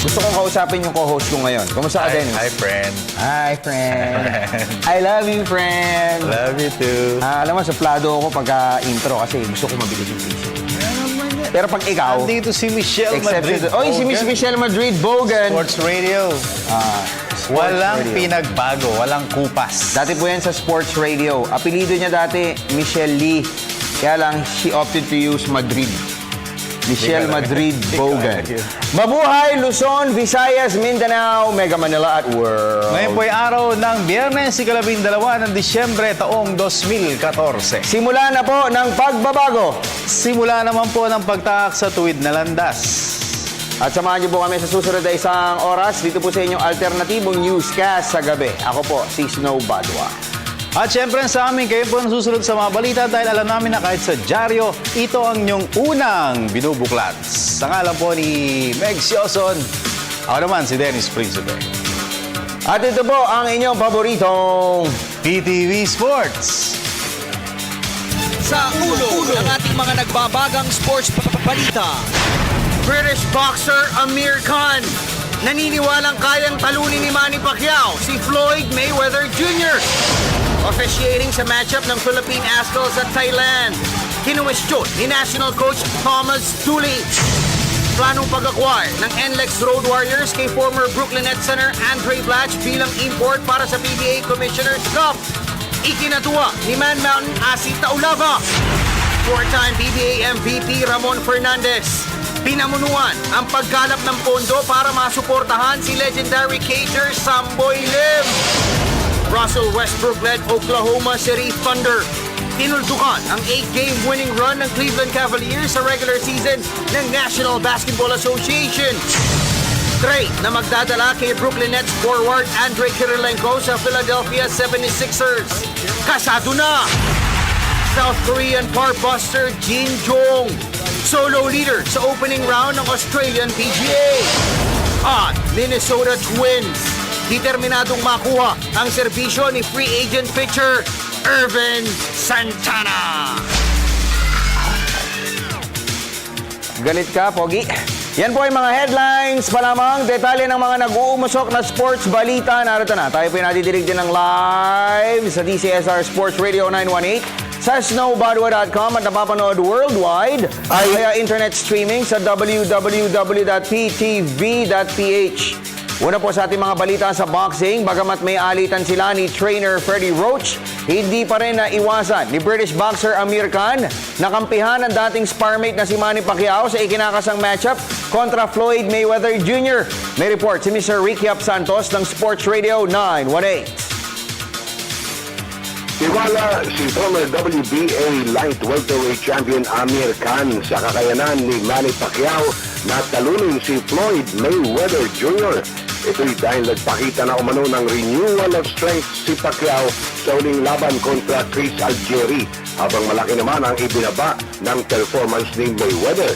Gusto kong kausapin yung co-host ko ngayon. Kumusta ka, Dennis? Hi, friend. Hi, friend. I love you, friend. Love you too. Alam mo, suplado ako pagka-intro kasi gusto ko mabilis yung pacing. Pero pag ikaw... Dito si Michelle Madrid. Oy, si Miss Michelle Madrid Bogan. Sports Radio. Walang pinagbago, walang kupas. Dati po yan sa Sports Radio. Apelido niya dati, Michelle Lee. Kaya lang, she opted to use Madrid. Michelle Madrid Bogan. Mabuhay, Luzon, Visayas, Mindanao, Mega Manila at World. Ngayon po ay araw ng Biyernes, ika-12 ng Disyembre, taong 2014. Simula na po ng pagbabago. Simula naman po ng pagtaak sa tuwid na landas. At samahan niyo po kami sa susunod na isang oras dito po sa inyong alternatibong newscast sa gabi. Ako po, si Snow Badwa. At syempre sa amin, kayo po nasusunod sa mga balita dahil alam namin na kahit sa dyaryo, ito ang inyong unang binubuklat. Sa ngalan po ni Meg Sioson, ako naman si Dennis Principe. At ito po ang inyong paboritong PTV Sports. Sa ulo ng ating mga nagbabagang sports balita. British boxer Amir Khan. Naniniwalang kayang talunin ni Manny Pacquiao si Floyd Mayweather Jr. Officiating sa matchup ng Philippine Astros at Thailand. Kinuwestiyon ni National Coach Thomas Dooley. Planong pag-acquire ng NLEX Road Warriors kay former Brooklyn Nets center Andre Blatch bilang import para sa PBA Commissioner's Cup. Ikinatuwa ni Man Mountain Asi Taulava. Four-time PBA MVP Ramon Fernandez. Pinamunuan ang paggalap ng pondo para masuportahan si legendary catcher Samboy Lim. Russell Westbrook-led Oklahoma City Thunder. Tinuldukan ang 8-game winning run ng Cleveland Cavaliers sa regular season ng National Basketball Association. Trade na magdadala kay Brooklyn Nets forward Andrei Kirilenko sa Philadelphia 76ers. Kasado na! South Korean parbuster Jin Jong. Solo leader sa opening round ng Australian PGA. At Minnesota Twins. Determinadong makuha ang serbisyo ni free agent pitcher Irvin Santana. Galit ka, Pogi? Yan po ay mga headlines pa lamang. Detalye ng mga nag-uumusok na sports balita. Narito na. Tayo po yung nadidirig din ng live sa DCSR Sports Radio 918 sa snowbadwa.com at napapanood worldwide via internet streaming sa www.ptv.ph. Una po sa ating mga balita sa boxing, bagamat may alitan sila ni trainer Freddie Roach, hindi pa rin naiwasan ni British boxer Amir Khan na kampihan ang dating sparmate na si Manny Pacquiao sa ikinakasang matchup kontra Floyd Mayweather Jr. May report si Mr. Ricky Santos ng Sports Radio 918. Tiwala si former WBA light welterweight champion Amir Khan sa kakayanan ni Manny Pacquiao na talunin si Floyd Mayweather Jr. Ito'y dahil nagpakita na umano ng renewal of strength si Pacquiao sa uling laban kontra Chris Algieri, habang malaki naman ang ibinaba ng performance ni Mayweather.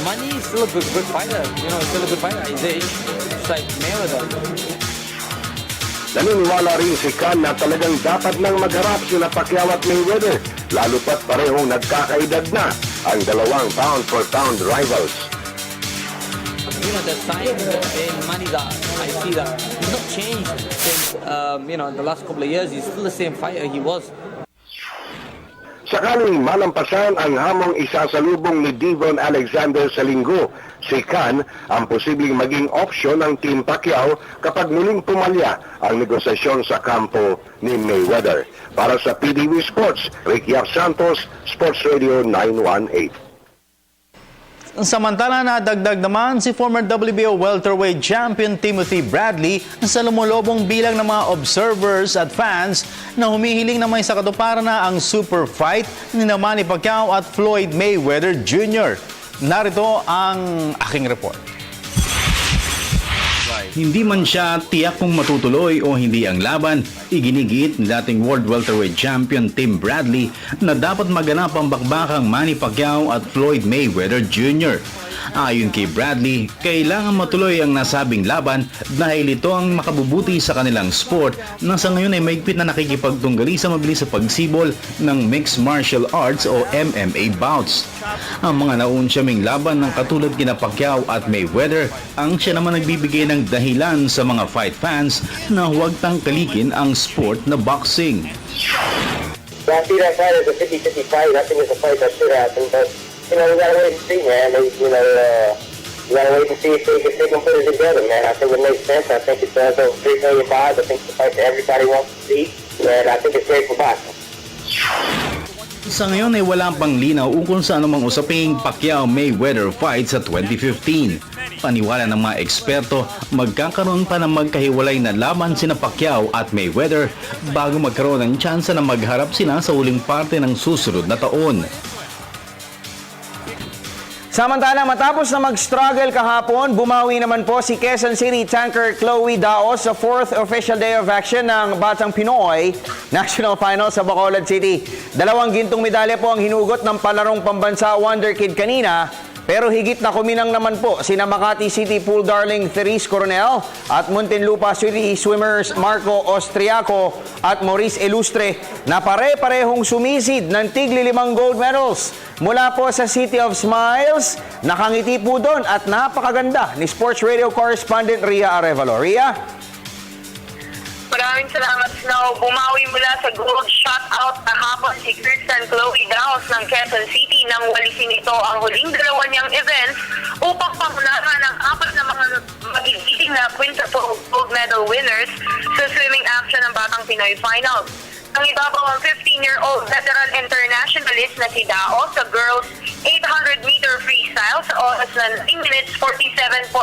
Manny is still a good fighter. You know, still a good fighter. His age, it's like Mayweather. Naniniwala rin si Khan na talagang dapat nang magharap sina Pacquiao at Mayweather, lalo pat parehong nagkakaedad na ang dalawang pound-for-pound rivals. You know, the signs in Manny's eye, I see that he's not changed since, the last couple of years. He's still the same fighter he was. Sakaling malampasan ang hamong isasalubong ni Devon Alexander sa linggo, si Khan ang posibleng maging opsyon ng Team Pacquiao kapag muling pumalya ang negosasyon sa kampo ni Mayweather. Para sa PTV Sports, Ricky Santos, Sports Radio 918. Samantala nadagdag naman si former WBO welterweight champion Timothy Bradley sa lumulobong bilang ng mga observers at fans na humihiling na may sakatuparan na ang super fight ni Manny Pacquiao at Floyd Mayweather Jr. Narito ang aking report. Hindi man siya tiyak kung matutuloy o hindi ang laban, iginigit ni dating World Welterweight Champion Tim Bradley na dapat maganap ang bakbakang Manny Pacquiao at Floyd Mayweather Jr. Ayon kay Bradley, kailangan matuloy ang nasabing laban dahil ito ang makabubuti sa kanilang sport na sa ngayon ay mahigpit na nakikipagtunggali sa mabilis sa pagsibol ng mixed martial arts o MMA bouts. Ang mga naunsyaming laban ng katulad kina Pacquiao at Mayweather ang siya naman nagbibigay ng dahilan sa mga fight fans na huwag tangkalikin ang sport na boxing. I see that fight as a 50-50 fight. I think it's a fight that should happen, but, we gotta wait and see, man. We gotta wait and see if they can put it together, man. I think it makes sense. I think it does over 3 million buys. I think it's a fight that everybody wants to see, and I think it's great for boxing. Sa ngayon ay wala pang linaw ukol sa anumang usaping Pacquiao-Mayweather fight sa 2015. Paniwala ng mga eksperto, magkakaroon pa ng magkahiwalay na laban sina Pacquiao at Mayweather bago magkaroon ng tsansa na magharap sila sa huling parte ng susunod na taon. Samantala, matapos na mag-struggle kahapon, bumawi naman po si Quezon City tanker Chloe Daos sa 4th official day of action ng Batang Pinoy National Final sa Bacolod City. 2 gintong medalya po ang hinugot ng palarong pambansa Wonder Kid kanina, pero higit na kuminang naman po sina Makati City Pool Darling Therese Coronel at Muntinlupa City swimmers Marco Austriaco at Maurice Ilustre na pare-parehong sumisid ng tigli 5 gold medals. Mula po sa City of Smiles, nakangiti po doon at napakaganda ni Sports Radio Correspondent Ria Arevalo. Ria? Maraming salamat, Snow. Bumawi mula sa gold shutout kahapon si Kirsten Chloe Daos ng Quezon City nang walisin ito ang huling 2 niyang events upang pangunahan ang 4 na mga magigiting na quintuple gold medal winners sa swimming action ng Batang Pinoy Finals. Ang ibabaw ang 15-year-old veteran internationalist na si Daos sa girls 800-meter freestyle sa oras na 9 minutes 47.15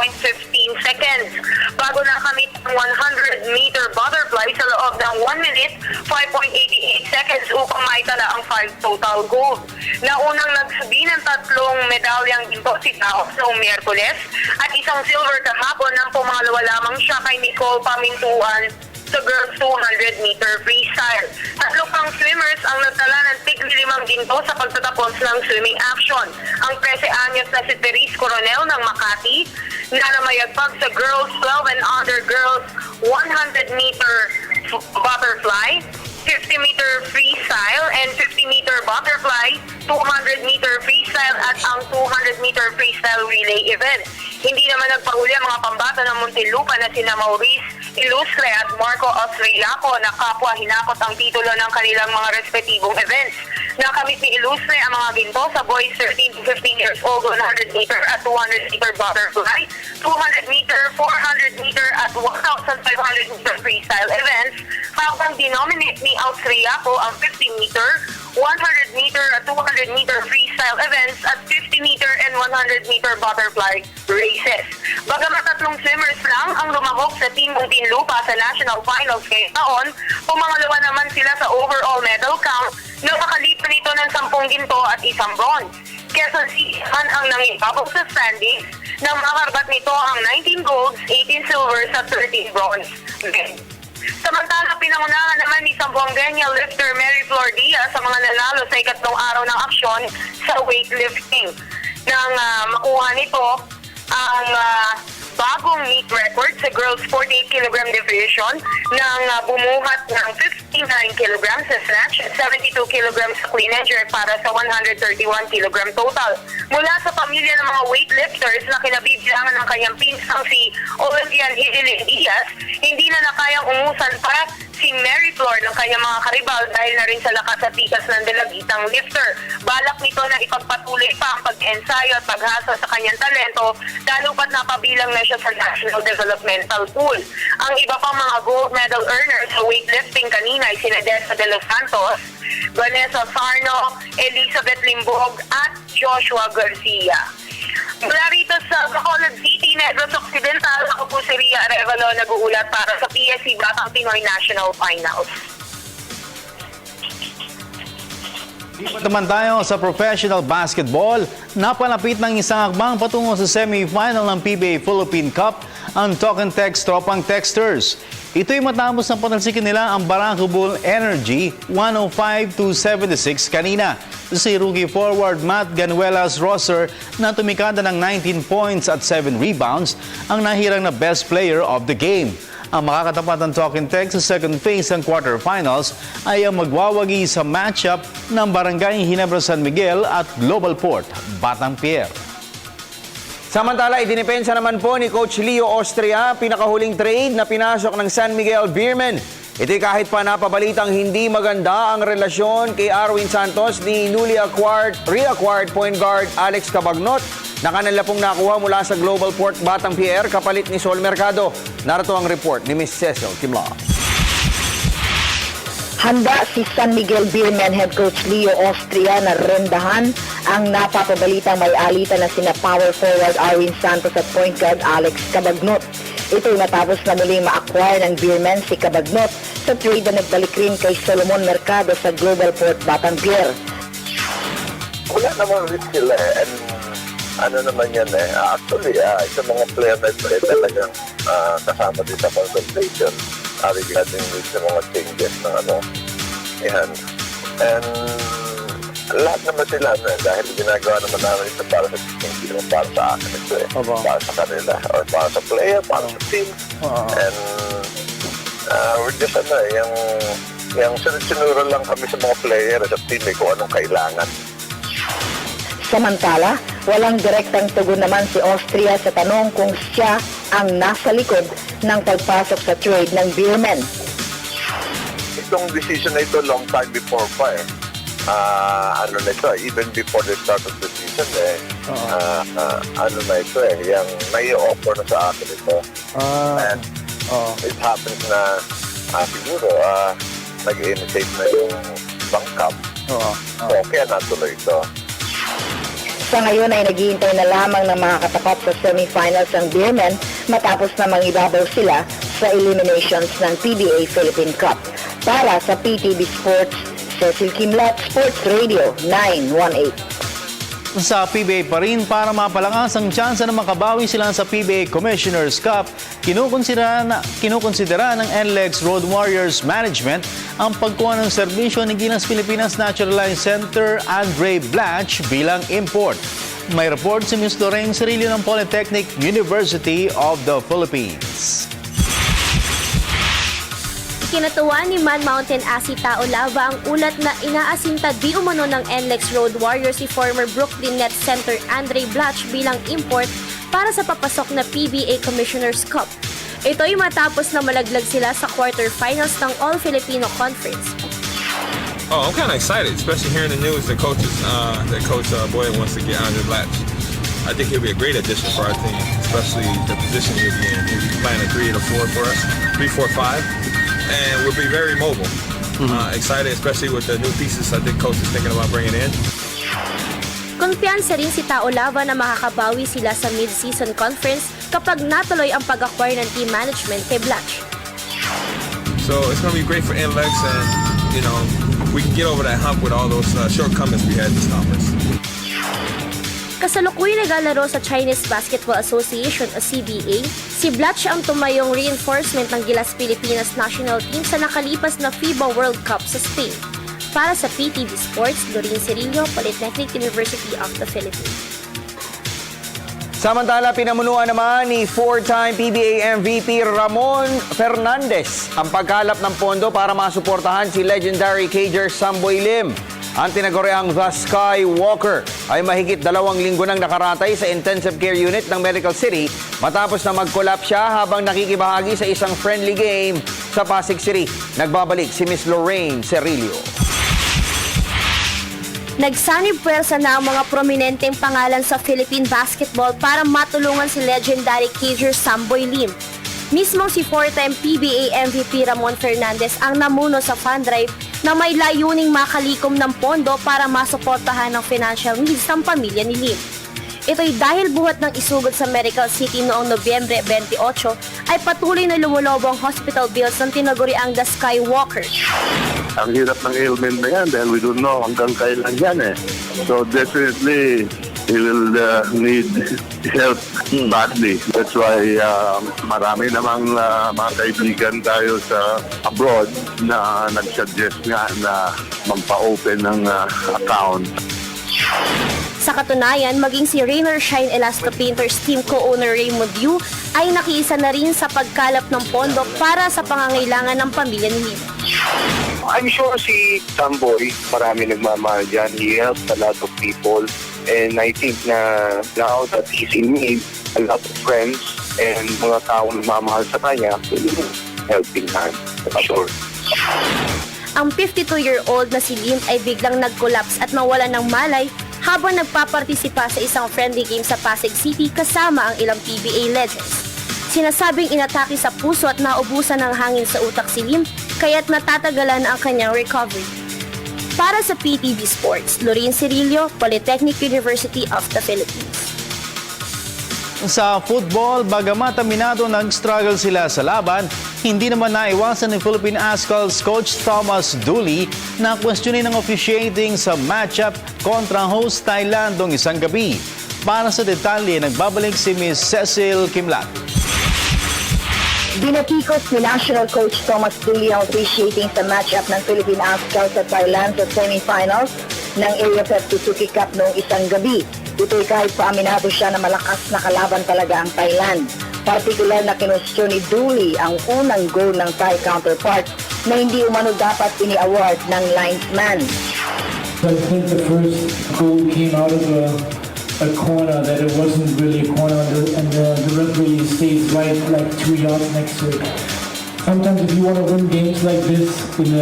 seconds bago nakamit ang 100-meter butterfly sa loob ng 1 minute 5.88 seconds upang maitala ang 5 total gold. Naunang nagsabi ng 3 medalyang ginto si Daos noong Miyerkules at isang silver kahapon nang pumangalawa lamang siya kay Nicole Pamintuan sa girls 200-meter freestyle. 3 pang swimmers ang nagtala ng tig-5 ginto sa pagtatapos ng swimming action. Ang 13 anyos na si Therese Coronel ng Makati na namayagpag sa girls 12 and under girls 100-meter butterfly, 50-meter freestyle and 50-meter butterfly, 200-meter freestyle at ang 200-meter freestyle relay event. Hindi naman nagpahuli ang mga pambata ng Muntinlupa na sina Maurice Ilustre at Marco Austriaco na kapwa hinakot ang titulo ng kanilang mga respetibong events. Nakamit ni Ilustre ang mga ginto sa boys 13 to 15 years old 100-meter at 200-meter butterfly, 200-meter, 400-meter at 1,500-meter freestyle events, habang dinominate ni Austriaco ang 50-meter, 100-meter at 200-meter freestyle events at 50-meter and 100-meter butterfly races. Bagamat 3 swimmers lang ang lumahok sa Team Muntinlupa sa National Finals ngayong taon, pumangalawa naman sila sa overall medal count na makalipan nito ng 10 ginto at 1 bronze. Quezon City ang nangibabaw sa standings na makarbat nito ang 19 golds, 18 silvers at 13 bronze. Samantala, pinangunahan naman ni Zamboangueña lifter Mary Flor Diaz sa mga nanalo sa 2nd araw ng aksyon sa weightlifting. Nang makuha nito ang bagong meet record sa girls 48 kg division nang bumuhat ng 59 kg sa snatch at 72 kg sa clean and jerk para sa 131 kg total. Mula sa pamilya ng mga weightlifters na kinabibilangan ng kanyang pinsang si Olympian Hidilyn Diaz, hindi na nakayang umusan pa si Mary Flor ng kanyang mga karibal dahil na rin sa lakas at tikas ng dalagitang lifter. Balak nito na ipagpatuloy pa ang pag-ensayo at paghasa sa kanyang talento, lalo pat napabilang na siya sa National Developmental Pool. Ang iba pang mga gold medal earners sa weightlifting kanina ay sina Dessa de los Santos, Vanessa Sarno, Elizabeth Limbog at Joshua Garcia. Mula rito sa Bacolod City, Negros Occidental, ako po si Ria Arevalo, nag-uulat para sa PSC Batang Pinoy National Finals. Naman tayo sa professional basketball. Napalapit ng isang akbang patungo sa semi-final ng PBA Philippine Cup ang Talk and Text tropang texters. Ito'y matapos na patalsikin nila ang Barangco Bull Energy 105-76 kanina. Si rookie forward Matt Ganuelas Rosser na tumikada ng 19 points at 7 rebounds ang nahirang na best player of the game. Ang makakatapat ng Talk and Text sa second phase ng quarterfinals ay ang magwawagi sa matchup ng Barangay Ginebra San Miguel at Global Port, Batang Pier. Samantala, idinipensa naman po ni Coach Leo Austria, pinakahuling trade na pinasok ng San Miguel Beermen. Ito'y kahit pa napabalitang hindi maganda ang relasyon kay Arwin Santos ni newly reacquired point guard Alex Cabagnot na kanila pong nakuha mula sa Global Port Batang Pier kapalit ni Sol Mercado. Narito ang report ni Miss Cecil Kimla. Handa si San Miguel Beermen head coach Leo Austria na rendahan ang napapabalitang may alitan na sina power forward Arwin Santos at point guard Alex Cabagnot. Ito'y matapos na muling ma-acquire ng Beermen si Cabagnot sa trade na nagbalik rin kay Solomon Mercado sa Global Port Batang Pier. Wala namang risk sila and ano naman yan actually sa mga player na ito talagang kasama din sa consultation regarding with sa mga changes ng yan. And lahat naman sila dahil ginagawa naman namin ito para sa team, hindi naman para sa akin ito para sa kanila or para sa player, para sa team. And we're just yung sunod-sunuro lang kami sa mga player at sa team kung anong kailangan. Samantala, walang direktang tugon naman si Austria sa tanong kung siya ang nasa likod ng pagpasok sa trade ng Beermen. Itong decision na ito long time before pa na ito, even before the start of the season na ito yung nai-offer na sa akin ito. And it happens na siguro nag-initiate na yung bangkap. So kaya natuloy ito. Sa ngayon ay naghihintay na lamang ng mga katapat sa semifinals ng Beermen matapos na mangibabaw sila sa eliminations ng PBA Philippine Cup. Para sa PTV Sports, Cecil Kimlat, Sports Radio 918. Sa PBA pa rin, para mapalakas ang tsansa na makabawi sila sa PBA Commissioner's Cup, kinukonsidera ng NLEX Road Warriors Management ang pagkuha ng serbisyo ni Gilas Pilipinas Naturalized Center Andre Blanch bilang import. May report si Ms. Lorraine Cirillo ng Polytechnic University of the Philippines. Kinatuwa ni Man Mountain Asita Olava ang ulat na inaasinta di umano ng NLEX Road Warriors si former Brooklyn Nets center Andre Blanch bilang import para sa papasok na PBA Commissioner's Cup. Ito'y matapos na malaglag sila sa quarterfinals ng All-Filipino Conference. Oh, I'm kind of excited, especially hearing the news that Coach Boyd wants to get Andre Blanch. I think he'll be a great addition for our team, especially the position he'll be in. He'll be playing a 3-4 for us, 3-4-5. And we'll be very mobile. Excited, especially with the new pieces I think Coach is thinking about bringing in. Kumpiyansa rin si Taolava na makakabawi sila sa mid-season conference kapag natuloy ang pag-acquire ng team management kay Blanch. So it's going to be great for NLEX and, we can get over that hump with all those shortcomings we had in this conference. Kasalukuy naglalaro sa Chinese Basketball Association o CBA, si Blanch ang tumayong reinforcement ng Gilas Pilipinas national team sa nakalipas na FIBA World Cup sa Spain. Para sa PTV Sports, Lorraine Cirillo, Polytechnic University of the Philippines. Samantala, pinamunuan naman ni four-time PBA MVP Ramon Fernandez ang pagkalap ng pondo para masuportahan si legendary cager Samboy Lim. Ang tinaguriang The Skywalker ay mahigit 2 linggo nang nakaratay sa intensive care unit ng Medical City matapos na mag-collapse siya habang nakikibahagi sa isang friendly game sa Pasig City. Nagbabalik si Miss Lorraine Cirillo. Nagsanib puwersa na ang mga prominenteng pangalan sa Philippine basketball para matulungan si legendary cager Samboy Lim. Mismong si four-time PBA MVP Ramon Fernandez ang namuno sa fund drive na may layuning makalikom ng pondo para masuportahan ng financial needs ng pamilya ni Lim. Ito'y dahil buhat ng isugod sa Medical City noong Nobyembre 28 ay patuloy na lumulobo ang hospital bills ng tinaguriang The Skywalker. Ang hirap ng ailment na yan dahil we don't know hanggang kailan yan eh. So definitely, he will need help badly. That's why marami namang mga kaibigan tayo sa abroad na nag-suggest nga na magpa-open ng account. Sa katunayan, maging si Rainer Shine Elasto Painters team co-owner Raymond Yu ay nakiisa na rin sa pagkalap ng pondo para sa pangangailangan ng pamilya ni Lim. I'm sure si Samboy, marami nagmamahal dyan. He helps a lot of people. And I think na now that he's in need, a lot of friends and mga taong nagmamahal sa kanya, helping hand, for sure. Ang 52-year-old na si Lim ay biglang nag-collapse at nawalan ng malay habang nagpapartisipa sa isang friendly game sa Pasig City kasama ang ilang PBA legends. Sinasabing inatake sa puso at naubusan ng hangin sa utak si Lim, kaya't natatagalan ang kanyang recovery. Para sa PTV Sports, Lorraine Cirillo, Polytechnic University of the Philippines. Sa football, bagamat aminado nag-struggle sila sa laban, hindi naman naiwasan ni Philippine Ascal's coach Thomas Dooley na questionin ang officiating sa matchup kontra host Thailand noong isang gabi. Para sa detalye, nagbabalik si Ms. Cecil Kimlat. Binatikos ni National Coach Thomas Dooley ang officiating sa matchup ng Philippine Ascal sa Thailand sa semifinals ng AFF Suzuki Cup noong isang gabi. Ito'y kahit paaminado siya na malakas na kalaban talaga ang Thailand. Partikular na kinwestiyon ni Dooley ang unang goal ng Thai counterpart na hindi umano dapat ini-award ng linesman. I think the first goal came out of a corner that it wasn't really a corner and the referee stays right like 2 yards next to it. Sometimes if you want to win games like this in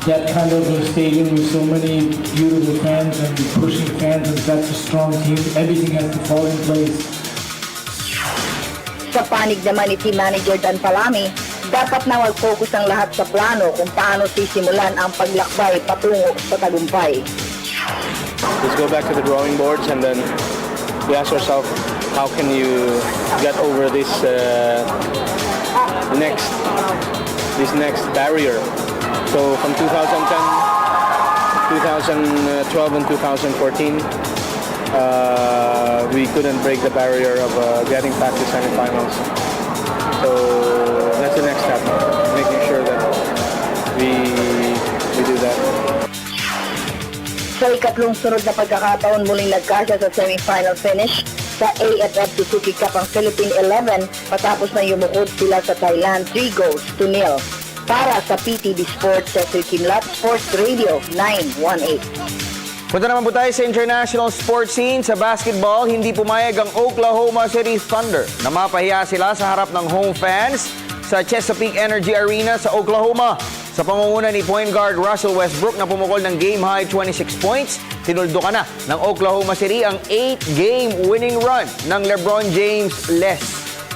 that kind of a stadium with so many beautiful fans and pushing fans and such a strong team, everything has to fall in place. Sa panig naman ni team manager Dan Palami, dapat na mag-focus ang lahat sa plano kung paano sisimulan ang paglakbay patungo sa tagumpay. Let's go back to the drawing boards and then we ask ourselves, how can you get over this next barrier? So from 2010, 2012 and 2014, we couldn't break the barrier of getting past the semifinals. So that's the next step, making sure that we do that. Sa ikatlong sunod na pagkakataon muling nagkasya sa semifinal finish sa AFF Suzuki Cup ang Philippine 11 patapos na yumukod sila sa Thailand 3-0. Para sa PTV Sports, Cecil Kimlat, Sports Radio 918. Punta naman po tayo sa international sports scene. Sa basketball, hindi pumayag ang Oklahoma City Thunder na mapahiya sila sa harap ng home fans sa Chesapeake Energy Arena sa Oklahoma. Sa pangunguna ni point guard Russell Westbrook na pumukol ng game-high 26 points, tinuldukan na ng Oklahoma City ang 8-game winning run ng LeBron James-less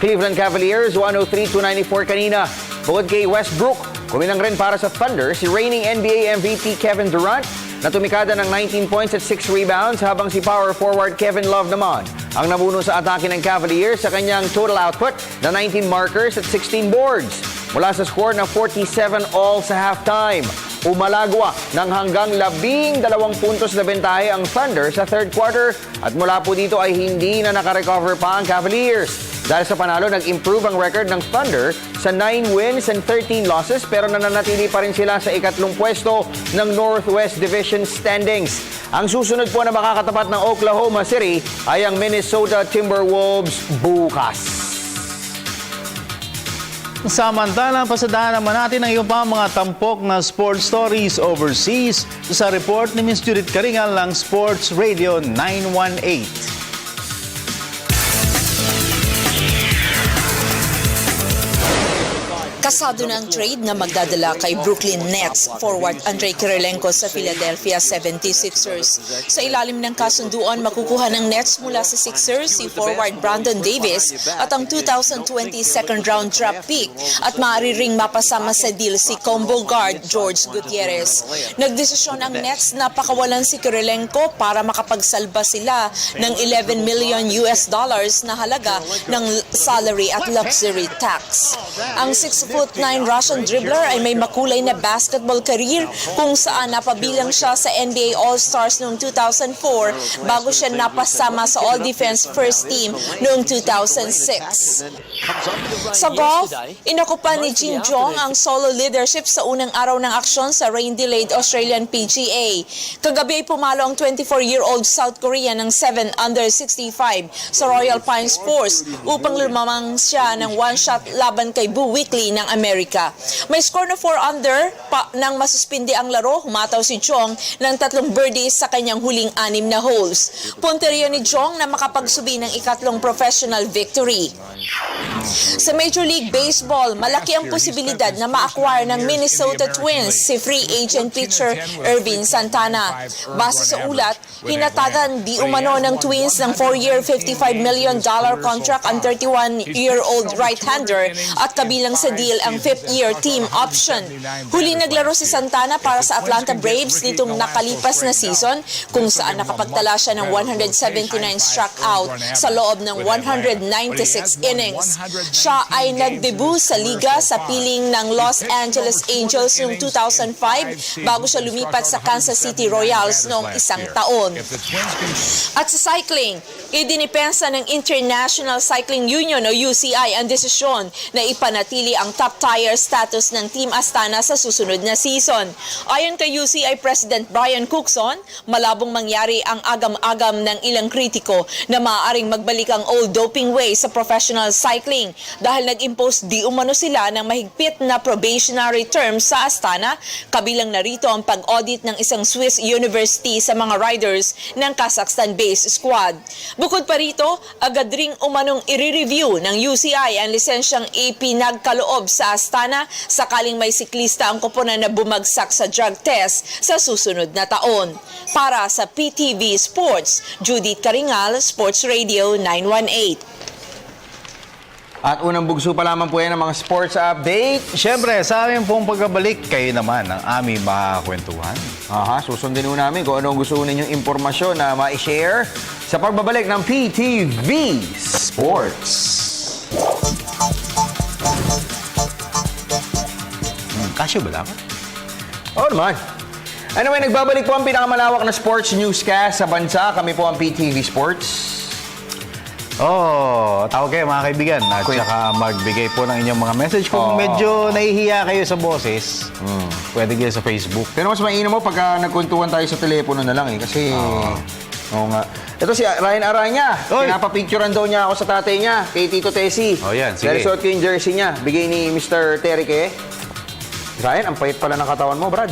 Cleveland Cavaliers, 103-94 kanina. Bukod kay Westbrook, kuminang rin para sa Thunder si reigning NBA MVP Kevin Durant na tumikada ng 19 points at 6 rebounds habang si power forward Kevin Love naman ang nabuno sa atake ng Cavaliers sa kanyang total output na 19 markers at 16 boards. Mula sa score na 47 all sa halftime, umalagwa ng hanggang 12 puntos na bentahe ang Thunder sa third quarter at mula po dito ay hindi na nakarecover pa ang Cavaliers. Dahil sa panalo, nag-improve ang record ng Thunder sa 9 wins and 13 losses pero nananatili pa rin sila sa ikatlong pwesto ng Northwest Division standings. Ang susunod po na makakatapat ng Oklahoma City ay ang Minnesota Timberwolves bukas. Samantala, pasadahan naman natin ang iyong pa mga tampok na sports stories overseas sa report ni Ms. Judith Karingal ng Sports Radio 918. Kasado na ang trade na magdadala kay Brooklyn Nets forward Andrei Kirilenko sa Philadelphia 76ers. Sa ilalim ng kasunduan, makukuha ng Nets mula sa Sixers si forward Brandon Davis at ang 2020 second round draft pick at maaari ring mapasama sa deal si combo guard George Gutierrez. Nagdesisyon ang Nets na pakawalan si Kirilenko para makapagsalba sila ng $11 million na halaga ng salary at luxury tax. Ang 6'4" 6'9" Russian dribbler ay may makulay na basketball career kung saan napabilang siya sa NBA All-Stars noong 2004 bago siya napasama sa All-Defense First Team noong 2006. Sa golf, inakupan ni Jin Jong ang solo leadership sa unang araw ng aksyon sa rain-delayed Australian PGA. Kagabi ay pumalo ang 24-year-old South Korea ng 7 under 65 sa Royal Pines Course upang lumamang siya ng one-shot laban kay Boo Weekley ng Amerika. May score na 4 under nang masuspindi ang laro, humataw si Jong ng 3 birdies sa kanyang huling 6 na holes. Punteriya ni Jong na makapagsubi ng ikatlong professional victory. Sa Major League Baseball, malaki ang posibilidad na ma-acquire ng Minnesota Twins si free agent pitcher Ervin Santana. Base sa ulat, hinatagan di umano ng Twins ng 4-year $55 million contract ang 31-year-old right-hander at kabilang sa deal ang 5th-year team option. Huli naglaro si Santana para sa Atlanta Braves nitong nakalipas na season kung saan nakapagtala siya ng 179 strikeout sa loob ng 196 innings. Siya ay nagdebut sa liga sa piling ng Los Angeles Angels noong 2005 bago siya lumipat sa Kansas City Royals noong 1 taon. At sa cycling, idinipensa ng International Cycling Union o UCI ang desisyon na ipanatili ang top tire status ng Team Astana sa susunod na season. Ayon kay UCI President Brian Cookson, malabong mangyari ang agam-agam ng ilang kritiko na maaaring magbalik ang old doping way sa professional cycling dahil nag-impose di umano sila ng mahigpit na probationary terms sa Astana, kabilang narito ang pag-audit ng isang Swiss university sa mga riders ng Kazakhstan-based squad. Bukod pa rito, agad ring umanong i-review ng UCI ang lisensyang ipinagkaloob sa Astana sakaling may siklista ang koponan na bumagsak sa drug test sa susunod na taon. Para sa PTV Sports, Judith Karingal, Sports Radio 918. At unang bugso pa lamang po yan ng mga sports update. Siyempre, sa amin pong pagkabalik, kayo naman ang aming makakwentuhan. Aha, susundin po namin kung anong gusto ninyong impormasyon na ma-share sa pagbabalik ng PTV Sports. Kasyo ba lang? Oo naman. Anyway, nagbabalik po ang pinakamalawak na sports newscast sa bansa. Kami po ang PTV Sports. Tawag kayo mga kaibigan at saka magbigay po ng inyong mga message. Kung medyo nahihiya kayo sa boses, pwede kayo sa Facebook. Pero mas mainam mo pagka nagkuntuhan tayo sa telepono na lang kasi... Oo nga. Ito si Ryan Aranya. Pinapapicturean daw niya ako sa tatay niya, kay Tito Tessie. Yan, sige. Dahil suot ko yung jersey niya. Bigay ni Mr. Terike. Ryan, ang payat pala ng katawan mo, Brad.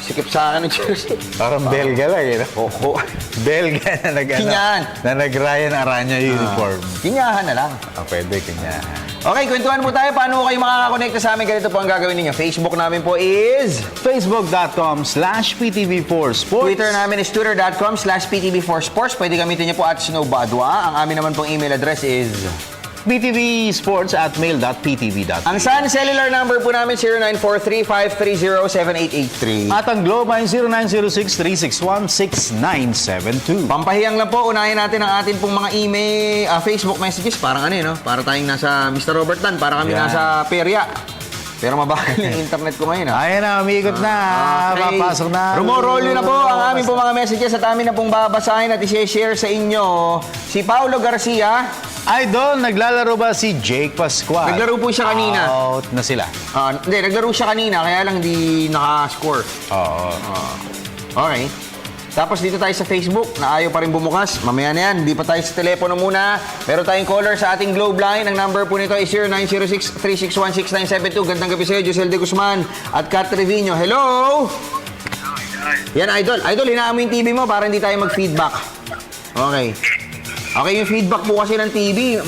Sikip sa akin ng jersey. Parang belga lang eh. Oo. Belga na Kinyahan. Na nag-Ryan Aranya uniform. Kinyahan na lang. Pwede, kinyahan. Okay, kwentuhan po tayo. Paano kayo makakakonekta sa amin? Ganito po ang gagawin ninyo. Facebook namin po is... Facebook.com/PTV4Sports. Twitter namin is Twitter.com/PTV4Sports. Pwede gamitin niyo po at Snowbadwa. Ang amin naman pong email address is... PTVsports@mail.ptv.ph. Ang Sun cellular number po namin 0943-530-7883. At ang Globe ay 0906-361-6972. Pampahiyang lang po, unahin natin ang atin pong mga email, Facebook messages. Parang no? Para tayong nasa Mr. Robert Tan, para kami nasa Perya. Pero mabakal yung internet ko ngayon. Ayan na, umiikot na. Okay. Papasok na. Rumorolyo na po ang aming pong mga messages at amin na pong babasahin at i-share sa inyo. Si Paulo Garcia. Idol, naglalaro ba si Jake Pascual? Naglaro po siya kanina. Out na sila. Hindi, naglaro siya kanina, kaya lang di naka-score. Okay. Tapos dito tayo sa Facebook, na ayaw pa rin bumukas. Mamaya na yan, hindi pa tayo sa telepono muna. Meron tayong caller sa ating Globe line. Ang number po nito is 0906-361-6972. Gandang gabi sa'yo, Josel De Guzman at Kat Trevino. Hello! Yan, Idol. Idol, hinaan mo yung TV mo para hindi tayo mag-feedback. Okay. Okay, yung feedback po kasi ng TV,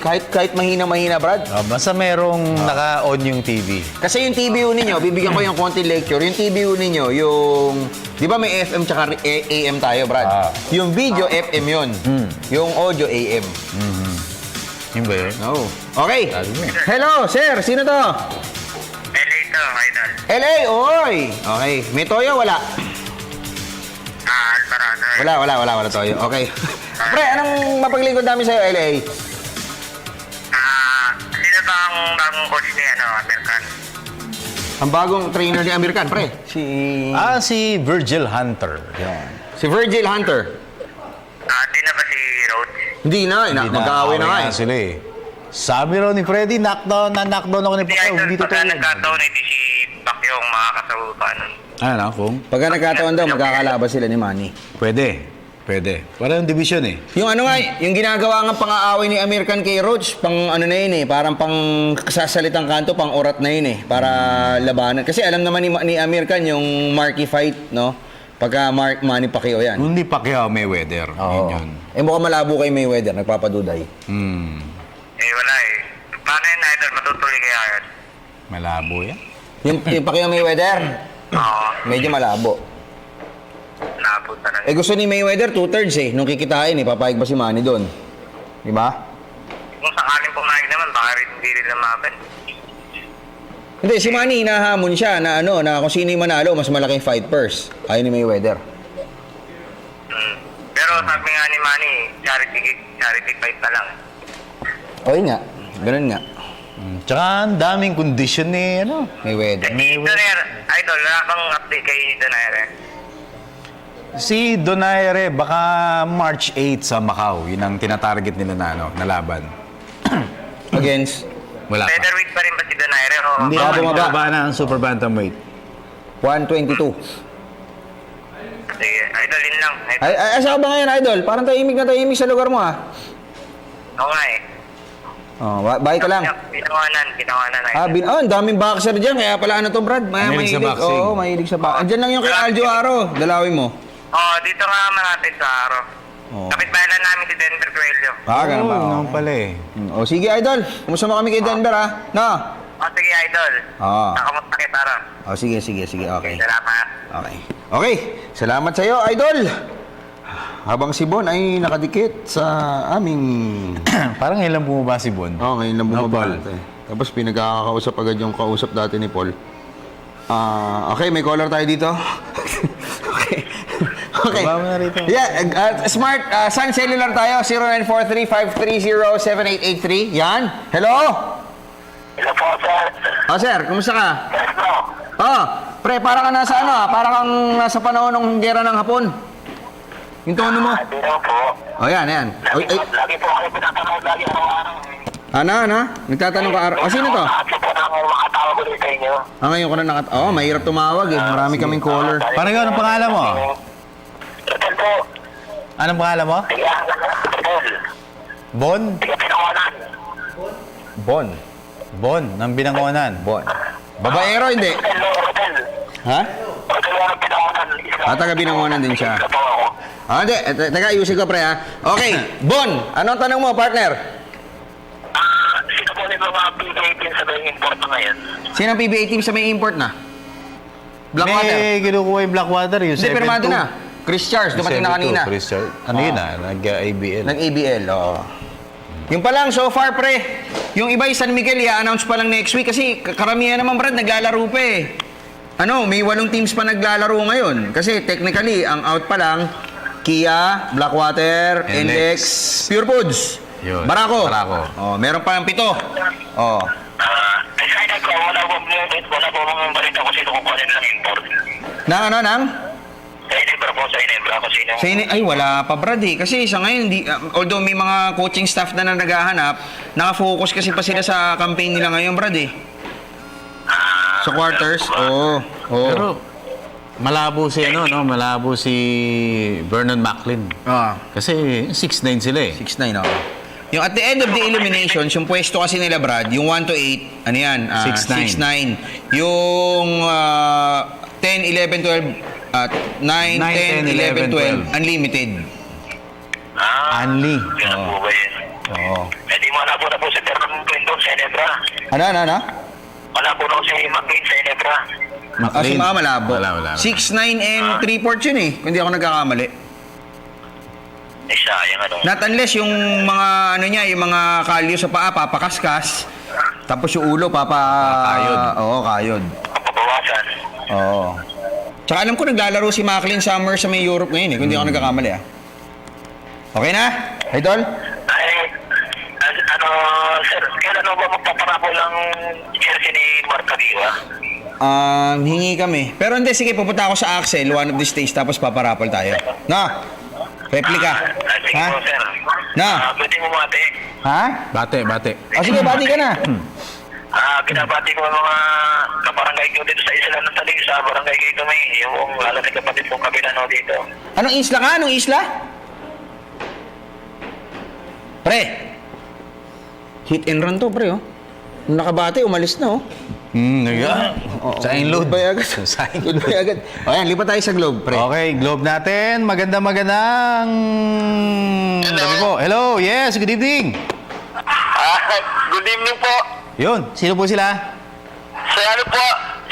kahit mahina-mahina, Brad. Basta merong naka-on yung TV. Kasi yung TV ninyo, bibigyan ko yung konti lecture. Yung TV ninyo, yung... Di ba may FM tsaka AM tayo, Brad? Yung video, FM yun. Yung audio, AM. Yung ba yun? No. Okay. Hello, sir. Sino to? LA to, Idol. LA, oy! Okay. May toyo, wala? Alvarado. Wala toyo. Okay. Pre, anong mapaglingkod namin sa'yo, LA? Sino ba ang bagong coach ni American? Ang bagong trainer ni American, pre. Si Virgil Hunter. Yan. Si Virgil Hunter. Di na ba si Rhodes? Hindi na, mag-aaway na nga eh. Sila eh. Sabi raw ni Freddy, knockdown ako ni Pacquiao. Hindi totoo Pagka yan. nagkataon, hindi si Pacquiao ang makakasalutan. Ano, kung? Pagka nagkataon daw, magkakalaban sila ni Manny. Pwede. Parang division eh. Yung ano nga, yung ginagawa ng pang-aaway ni American kay Rhodes, pang ano na yun eh, parang pang sasalitang kanto, pang orat na yun eh, para labanan. Kasi alam naman ni American yung marquee fight, no? Pagka Manny Pacquiao yan. Hindi Pacquiao, Mayweather. Oo. Yun. Eh mukhang malabo kay Mayweather, nagpapaduday. Wala eh. Paano yun, Idol? Matutuloy kaya yun? Malabo yan. Yung Pacquiao Mayweather, Oo. medyo malabo. Napunta na. Gusto ni Mayweather 2/3 eh, nung kikitain eh, papayag ba si Manny doon? Di ba? Kung sakaling pumayag naman, baka rin hindi rin lamaban. Hindi, si Manny hinahamon siya na na kung sino yung manalo, mas malaking fight purse. Ayaw ni Mayweather. Pero sabi nga ni Manny, charity fight na lang. O yun nga, ganun nga. Tsaka ang daming condition ni Mayweather. Donaire, Idol, wala bang update kay Donaire? Si Donaire, baka March 8 sa Macau. Yun ang tinatarget nila na laban. Against? Wala pa. Featherweight pa rin ba si Donaire? O Hindi Ah, na bumaba. bumaba na ang super bantamweight. 122. Sige, Idol, yun lang. Idol. Ay, asa ka ba ngayon, Idol? Parang tahimik sa lugar mo, ah. Oo nga eh. Oh, bahay ka lang. Binawanan, Idol. Ang daming boxer dyan, kaya pala to, Brad? Mahilig sa boxing. Oo, mahilig sa boxing. Andyan lang yung kay Aljo Aro, dalawin mo. Dito nga malapit sa araw. Kapit-bahay lang namin si Denver Coelho. Ganun ba? Oo, naman pala eh. O, sige, Idol. Kumusta mo kami kay Denver, ha? No? Sige, Idol. Nakamusta kita araw. O, sige, okay. Salamat. Okay, salamat sa'yo, Idol. Habang si Bon ay nakadikit sa aming... Parang ngayon lang bumaba si Bon. ngayon lang bumaba. Tapos pinagkakausap agad yung kausap dati ni Paul. Okay, may caller tayo dito. Okay. Baba mo na rito. Yeah, Smart, Sun Cellular tayo, 0943-530-7883. Yan. Hello? Hello po, sir. Sir, kumusta ka? Yes, bro. Pre, parang ka nasa parang kang nasa panahon ng gera ng Hapon. Yung tono mo. Hindi naman po. Yan. Lagi po kayo pinapanood lagi araw-araw. Ano? Nagtatanong ka sino to? Lagi po nang makatawag ulit sa inyo. Ngayon ko na mahirap tumawag eh. Marami kaming caller. Parang yun, anong pangalan mo? Hotel po. Anong pangalan mo? Hotel. Bon? Tiga Pinangonan. Bon, ng Binangonan. Bon. Babaero, hindi? Hotel. Ha? Hotel ng Pinangonan. Taga Binangonan din siya. Hindi. Teka, ayusin ko, pre, ha? Okay. Bon, anong tanong mo, partner? Sino po nito mga PBA team sa may import na ngayon? Sino ang PBA team sa may import na? Blackwater. May kinukuha yung Blackwater, yung 7-2. Hindi, pirmado na. Chris Charles, dumating na kanina. Chris Charles. Ano yun nag-ABL. Nag-ABL, oo. Yung pa lang, so far, pre. Yung iba, San Miguel, i-announce pa lang next week kasi karamihan naman, Brad, naglalaro pa eh. May 8 teams pa naglalaro ngayon. Kasi technically, ang out pa lang, Kia, Blackwater, Index, Pure Foods, Yun, Barako. Barako. Meron pa ng 7. Wala po mga balita ko sino kukuha nila ng import. Nang? Sa Inebra po, kung sino. Ay, wala pa, Brad eh. Kasi sa ngayon, although may mga coaching staff na naghahanap, nakafocus kasi pa sila sa campaign nila ngayon, Brad eh. Sa quarters, Pero malabo si malabo si Vernon Macklin. Kasi 6'9 sila eh. 6'9, Yung at the end of the eliminations, yung pwesto kasi nila, Brad, yung 1 to 8, ano yan? 6'9. Yung 10, 11, 12, 9, 10, 11, 12, unlimited. Unli. Yan ang buhay yun. Di mo malabo na po si Fernando Clinton sa Inebra. Ano? Malabo na po si McCain sa Inebra. Si mga malabo. Wala. 6'9 and 3/4 yun eh, kung di ako nagkakamali. Sayang Not unless yung mga yung mga kalyo sa paa papakaskas, tapos yung ulo Kayod. Kayod. Papabawasan. Tsaka alam ko naglalaro si Macklin Summer sa may Europe ngayon eh, kung di ako nagkakamali Okay na? Idol? Ay, Sir, kailan ba magpaparapol ang jersey ni Mark Aguila? Hingi kami. Pero hindi, sige, pupunta ako sa Axel, one of these days, tapos paparapol tayo. Na? Replika. Sige Ha? po, sir. Na? Pwede mo mati. Ha? Bate. O sige, bati ka na. Binabati ko ang mga kabarangay ko dito sa isla ng Taling, sa barangay ko may yung lalo na kapatid kong kapitano dito. Anong isla ka? Anong isla? Pre. Hit and run to, pre, oh. Nung nakabati, umalis na, oh. Sign load. Goodbye agad. Goodbye agad. O yan, lipat tayo sa Globe, pre. Okay, Globe natin. Magandang gabi po. Hello, yes, good evening. Good evening po. Yun, sino po sila? Sa ano po,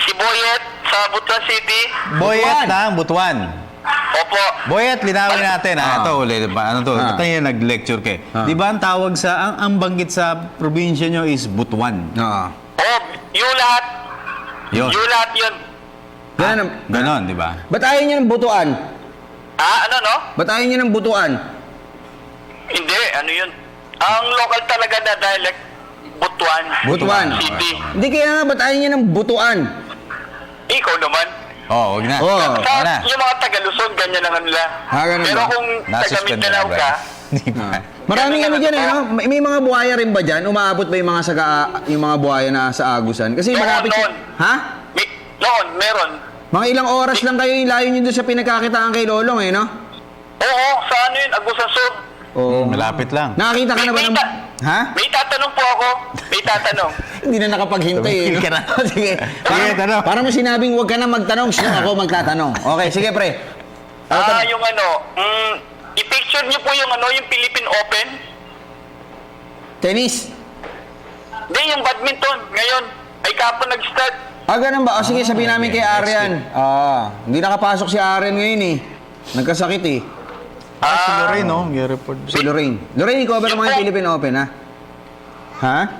si Boyet sa Butuan City. Boyet ng Butuan. Opo. Boyet, linawin natin. Ito ulit. Ano to? Ito yung nag-lecture kay. Di ba ang tawag sa, ang banggit sa probinsya nyo is Butuan? Yung lahat. Yun. Yung lahat yun. Ganon, di ba? Ba't ayaw niyo ng Butuan? Ano no? Ba't ayaw niyo ng Butuan? Hindi, ano yun? Ang local talaga na dialect, Butuan. City. Hindi kaya nga, ba't ayaw niyo ng Butuan? Ikaw naman. Huwag na. Sa yung mga taga-Luzon, ganyan lang nila. Ganun Pero ba? kung taga-Mindanao ka, Maraming ano dyan, no? May mga buhaya rin ba dyan? Umaabot ba yung mga yung mga buhaya na sa Agusan? Kasi malapit noon. Ha? Noon, meron. Mga ilang oras lang kayo yung layo nyo doon sa pinagkakitaan kay Lolong, eh, no? Oo, sa ano yun, Agusan Sur. Oo. Malapit lang. Nakakita ka na ba ng... Ha? May tatanong po ako. May tatanong. Hindi na nakapaghintay, eh. Tumigil ka na. Sige. Sige, tanong. Para mo sinabing huwag ka na magtanong, sino ako magtatanong. Okay, sige, pre. Yung ano, i-picture niyo po yung ano, yung Philippine Open. Tennis. Hindi, yung badminton. Ngayon, ay kapo nag-start. Ganun ba? O sige, sabihin namin kay Arian. Hindi nakapasok si Arian ngayon, eh. Nagkasakit, eh. Si Lorraine, no? Report. Si Lorraine. Lorraine, i-cover mo yung Philippine Open, ha? Ha?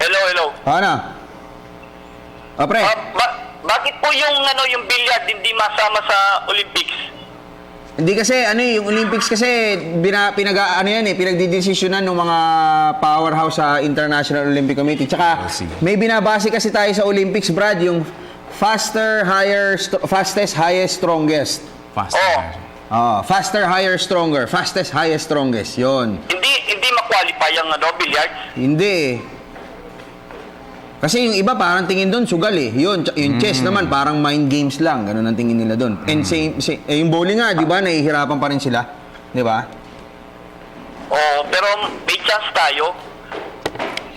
Hello. Ano? Pre. Bakit po yung ano, yung billiard hindi masama sa Olympics? Hindi kasi, yung Olympics kasi, pinagdidesisyonan ng mga powerhouse sa International Olympic Committee. Tsaka, may binabase kasi tayo sa Olympics, Brad, yung fastest, highest, strongest. Faster, higher, stronger. Fastest, highest, strongest. Yon. Hindi ma-qualify yung ano, billiard? Hindi. Kasi yung iba parang tingin doon sugal, eh. Yung chess naman parang mind games lang. Ganun ang tingin nila doon. And yung bowling nga, di ba? Nahihirapan pa rin sila. Di ba? Pero may chance tayo.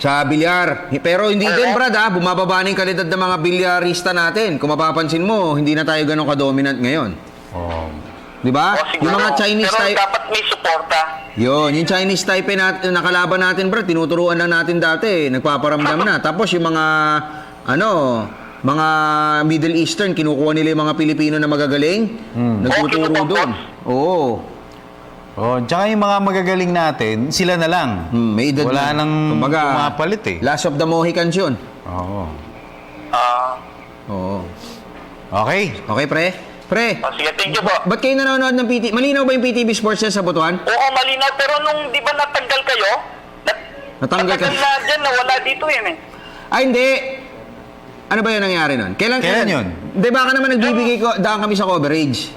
Sa bilyar. Pero hindi din, Brad, ha? Bumababa na yung kalidad ng mga bilyarista natin. Kung mapapansin mo, hindi na tayo ganun ka-dominant ngayon. Di ba? Yung mga Chinese pero type... dapat may suporta. Yung Chinese type na kalaban natin, Brad, tinuturuan lang natin dati. Nagpaparamdam na. Tapos yung mga, mga Middle Eastern, kinukuha nila yung mga Pilipino na magagaling. Nagtuturo doon. Oo. Tsaka yung mga magagaling natin, sila na lang. May edad wala na. nang Kumbaga, pumapalit, eh. Last of the Mohicans yun. Oo. Oo. Okay. Okay, pre? Pre, Sige, thank you po. ba't kayo nanonood ng PT? Malinaw ba yung PTV Sports yan sa Butuan? Oo, malinaw. Pero nung di ba natanggal kayo? Natanggal ka? na dyan, nawala dito yun eh. Hindi. Ano ba yung nangyari nun? Kailan yun? Hindi, baka naman nagbibigay daan kami sa coverage.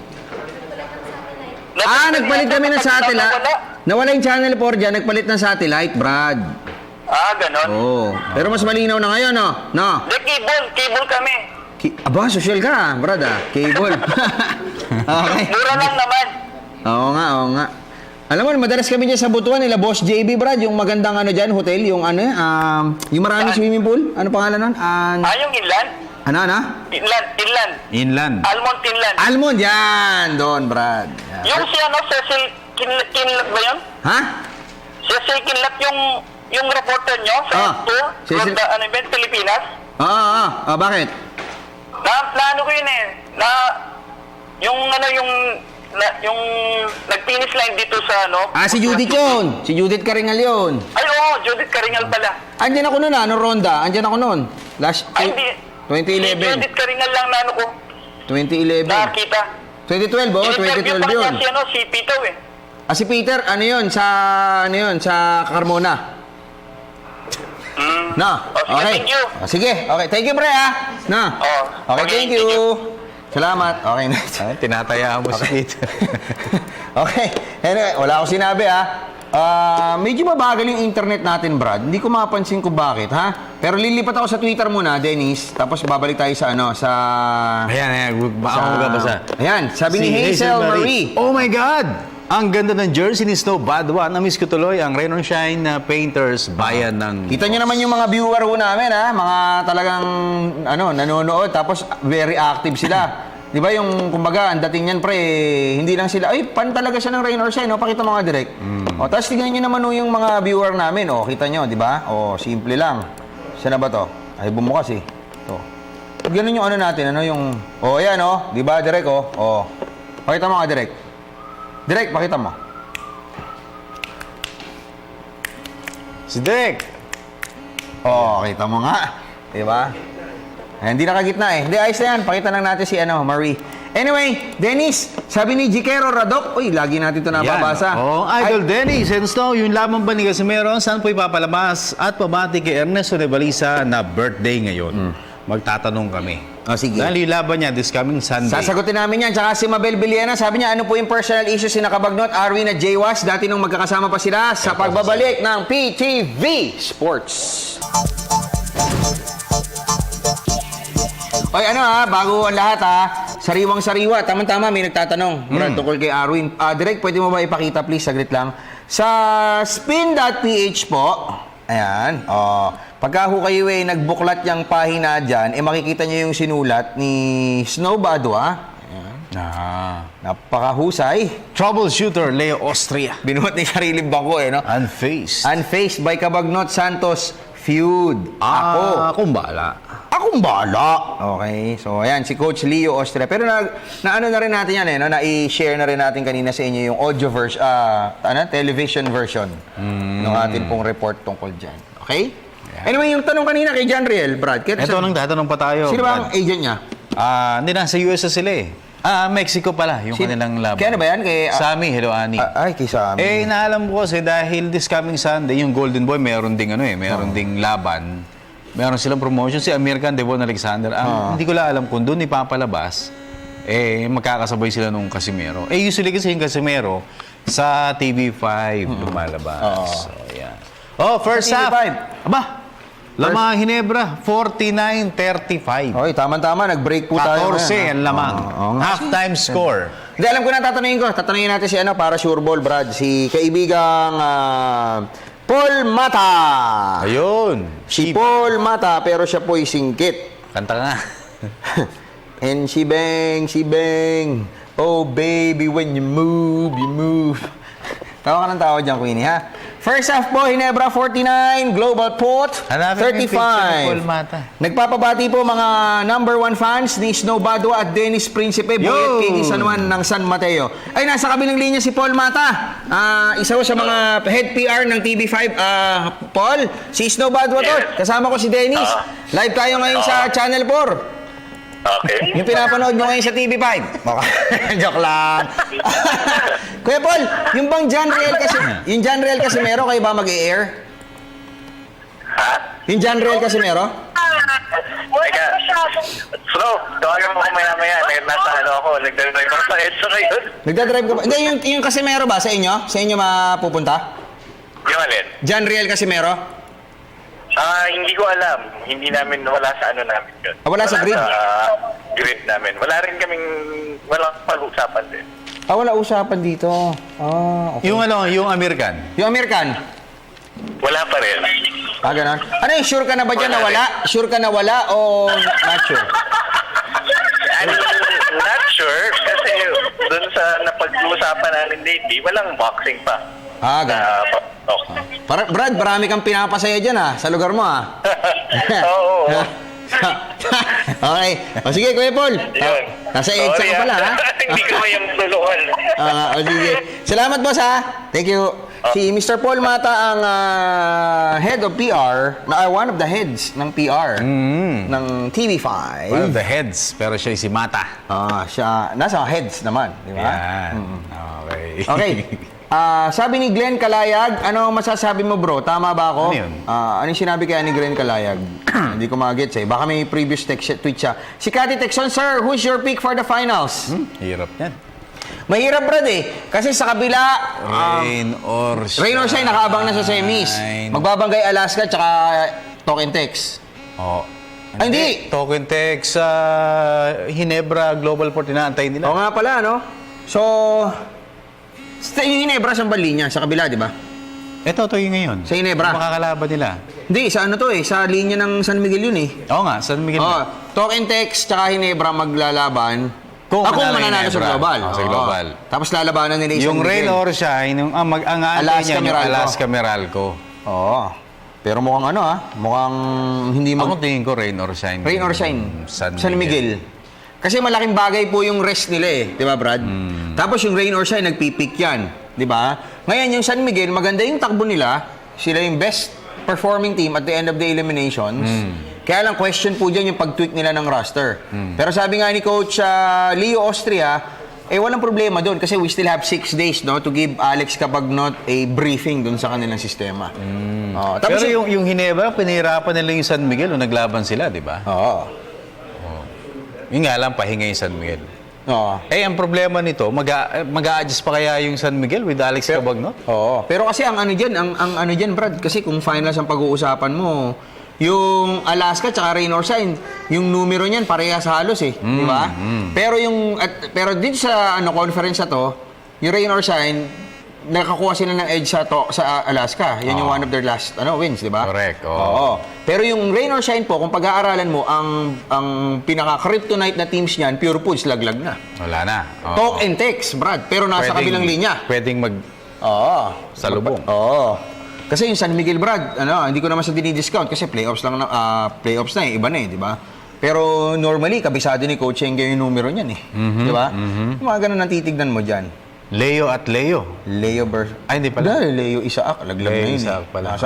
Nagpalit kami ng satellite. Nawala yung Channel 4 dyan, nagpalit ng satellite, Brad. Ganon. Oo. Pero mas malinaw na ngayon, no? No? Hindi, cable kami. Aba, social ka, Brad, Cable. Okay. Mura lang naman. Oo nga. Alam mo, madalas kami dyan sa Butuan, nila Boss JB, Brad, yung magandang dyan, hotel, yung yung maraming swimming pool. Ano pangalan nun? Yung inland? Ano? Inland. Almond Inland. Almond, yan! Doon, Brad. Yan. Yung si Cecil Kinlat ba yun? Ha? Cecil Kinlat yung reporter nyo sa tour? Cecil... Event Pilipinas? Bakit? Plano ko yun eh. Yung nag-finish line dito sa si Judith yun. Si Judith Karingal yun. Ay, oo, Judith Karingal pala. Andyan ako noon, Ronda. Andyan ako noon. Hindi. 2011. Si Judith Karingal lang ko. 2011. Nakakita. 2012, 2012 yun. Si Pito eh. Si Peter, yun, sa Carmona. No? Oh, sige, Okay. thank you. Oh, sige. Okay. Thank you, pre, ha? No? Oh, Okay, okay, thank you. Salamat. Okay na. Tinatayaan mo si Peter. Okay. Anyway, wala akong sinabi, ha? Medyo mabagal yung internet natin, Brad. Hindi ko mapansin kung bakit, ha? Pero lilipat ako sa Twitter muna, Dennis. Tapos babalik tayo sa sa... Ayan. Ako magbabasa. Ayan, sabi ni Hazel Marie. Oh my God! Ang ganda ng jersey ni Snow Badwa. Na-miss ko tuloy ang Rain or Shine Painters bayan ng... Kita nyo naman yung mga viewer ho namin, ha? Mga talagang, nanonood. Tapos, very active sila. Di ba yung, kumbaga, ang dating niyan, pre, hindi lang sila, ay, pan talaga siya ng Rain or Shine, no? Pakita mo nga direct. O, tapos tignan nyo naman yung mga viewer namin, o, kita nyo, di ba? O, simple lang. Saan na ba to? Ay, bumukas, eh. To. Ganun yung natin, yung... O, yan, o. Di ba, direct, o. O. Pakita mo nga direct. Direct, pakita mo. Si Dick! O, kita mo nga. Di ba? Ay, hindi nakagitna eh. Hindi, ayos na yan. Pakita lang natin si Marie. Anyway, Dennis, sabi ni Jikero Radok, uy, lagi natin ito napabasa. Oh, Idol Dennis and Snow, yung lamang ba ni Casimero, saan po ipapalabas? At pabati kay Ernesto de Balisa na birthday ngayon. Magtatanong kami. O, sige. Dahil yung laban niya this coming Sunday. Sasagutin namin yan. Tsaka si Mabel Villena, sabi niya, ano po yung personal issues si Nakabagnot, Arwin at Jaywas, dati nung magkakasama pa sila sa pagbabalik ng PTV Sports. Oy, bago ang lahat sariwang-sariwa. Tama-tama, may nagtatanong. Brad, tungkol kay Arwin. Direct, pwede mo ba ipakita, please, saglit lang. Sa spin.ph po, ayan, pagka ho kayo nagbuklat yung pahina dyan, makikita nyo yung sinulat ni Snow Badwa. Ayan. Napakahusay. Troubleshooter, Leo Austria. Binuhat ni sarili bangko, no? Unfaced. Unfaced by Cabagnot Santos feud. Akong bahala. Akong bala. Okay. So, ayan, si Coach Leo Austria. Pero na rin natin yan, na-i-share na rin natin kanina sa inyo yung audio version, television version ng atin pong report tungkol dyan. Okay? Yeah. Anyway, yung tanong kanina kay John Riel, Brad. Ito nang tatanong pa tayo. Sino ba ang agent niya? Hindi na, sa US sila eh. Mexico pala, yung kanilang laban. Kaya ano ba yan? Kay Sammy, hello Ani. Kay Sammy. Inaalam ko kasi dahil this coming Sunday, yung Golden Boy, meron ding meron ding laban. Meron silang promotion, si American Devon Alexander. Hindi ko lang alam kung doon ipapalabas, magkakasabay sila nung Casimero. Usually kasi yung Casimero, sa TV5 lumalabas. So, yan. First half. Aba, lamang Hinebra, 49-35. Okay, tama-tama, nag-break po tayo. 14 ang lamang. Half-time score. Hindi, alam ko na tatanungin ko. Tatanungin natin si para sure ball, Brad. Si kaibigang Paul Mata. Ayun. Si Paul Mata, pero siya po'y singkit. Kanta nga. And she bang. Oh, baby, when you move. Tawa ka ng tawa dyan, Queenie, ha? First half po, Hinebra 49, Global Pot 35. Nagpapabati po mga #1 fans ni Snow Badwa at Dennis Principe, Boyet King San Juan ng San Mateo. Ay, nasa kabilang linya si Paul Mata. Isa ko sa mga head PR ng TV5. Paul, si Snow Badwa to. Kasama ko si Dennis. Live tayo ngayon sa Channel 4. Okay. Yung pinapanood nyo ngayon sa TV5. Joke lang. Kuya Paul, yung bang John Riel Casimero, kayo ba mag-i-air? Ha? Yung John Riel Casimero? Teka, Slow, tawagan mo ko maya-maya. Nasa ako, nagdadrive ako sa EDSA ngayon. Nagdadrive ka ba? Hindi, yung Casimero ba sa inyo? Sa inyo mapupunta? Yung alin? John Riel Casimero? Hindi ko alam. Hindi namin, wala sa namin yun. Wala sa grid? Grid namin. Wala rin kaming, walang pag-usapan din. Wala usapan dito. Okay. Yung American? Yung American? Wala pa rin. Ganon. Ano yung sure ka na ba dyan na wala? Sure ka na wala o not sure? Not sure. Kasi dun sa napag-uusapan namin lately, walang boxing pa. Ganon. Brad, marami kang pinapasaya dyan sa lugar mo Oo. Okay. Sige, Kuya Paul. Nasa EDSA ka pala, ha? Hindi ko yung tulungan. Sige. Salamat, boss, ha? Thank you. Si Mr. Paul Mata ang head of PR, one of the heads ng PR ng TV5. One of the heads, pero siya si Mata. Siya, nasa heads naman, di ba? Yan. Okay. Okay. Sabi ni Glenn Kalayag, ano masasabi mo bro? Tama ba ako? Ano yun? Ano yung sinabi kaya ni Glenn Kalayag? Hindi ko mag-gets eh. Baka may previous tweet siya. Si Cathy Texon, sir, who's your pick for the finals? Hirap yan. Mahirap brad eh. Kasi sa kabila, Rain or Shine nakaabang na sa semis. Magbabanggay Alaska tsaka Token Tex. Oh. Hindi. Token Tex, Hinebra, Global Port, inaantay nila. Oo nga pala, no? So, sa Hinebra, sa linya, sa kabila, di ba? Ito yung ngayon. Sa Hinebra. Makakalaban nila. Hindi, sa ano to eh, sa linya ng San Miguel yun eh. Oo nga, San Miguel. Token Tex tsaka Hinebra maglalaban. Kung mananalo sa Hinebra. global. Sa global. Tapos lalabanan nila Yung Rain or Shine, yung Alaska niya, yung Meralco. Alaska Meralco. Oo. Pero mukhang ano mukhang hindi Ako tingin ko Rain or Shine. Rain or Shine. San Miguel. Kasi malaking bagay po yung rest nila eh, di ba Brad? Tapos yung Rain or Shine, nagpipik yan, di ba? Ngayon yung San Miguel, maganda yung takbo nila, sila yung best performing team at the end of the eliminations. Kaya lang question po dyan yung pag-tweak nila ng roster. Pero sabi nga ni Coach Leo Austria, walang problema doon kasi we still have 6 days no, to give Alex Cabagnot a briefing doon sa kanilang sistema. Tapos pero yung Hinebra, pinahirapan nila yung San Miguel nung naglaban sila, di ba? Oo. Yung nga lang, pahinga yung San Miguel. Ang problema nito, mag-a-adjust pa kaya yung San Miguel with Alex Cabagnot? Oo. Pero kasi ang ano dyan, Brad, kasi kung finals ang pag-uusapan mo, yung Alaska tsaka Rain or Shine, yung numero niyan parehas halos eh, di ba? Pero dito sa conference na to, yung Rain or Shine, nakakuha sila ng edge sa Alaska. Yan yung one of their last wins, di ba? Correct. Oo. Pero yung Rain or Shine po, kung pag-aaralan mo, ang pinaka-kryptonite na teams niyan, Pure Foods, laglag na. Wala na. Talk and text, Brad. Pero nasa kabilang linya. Pwedeng salubong. Oo. Kasi yung San Miguel, Brad, hindi ko naman sa dinidiscount kasi playoffs na eh, iba na eh, di ba? Pero normally, kabisado ni Coach Engge yung numero niyan eh. Di ba? Mga ganun ang titignan mo dyan. Leo at Leo. Leo versus... Hindi pala. Leo Isaac. Laglag na yun. Isaac pala.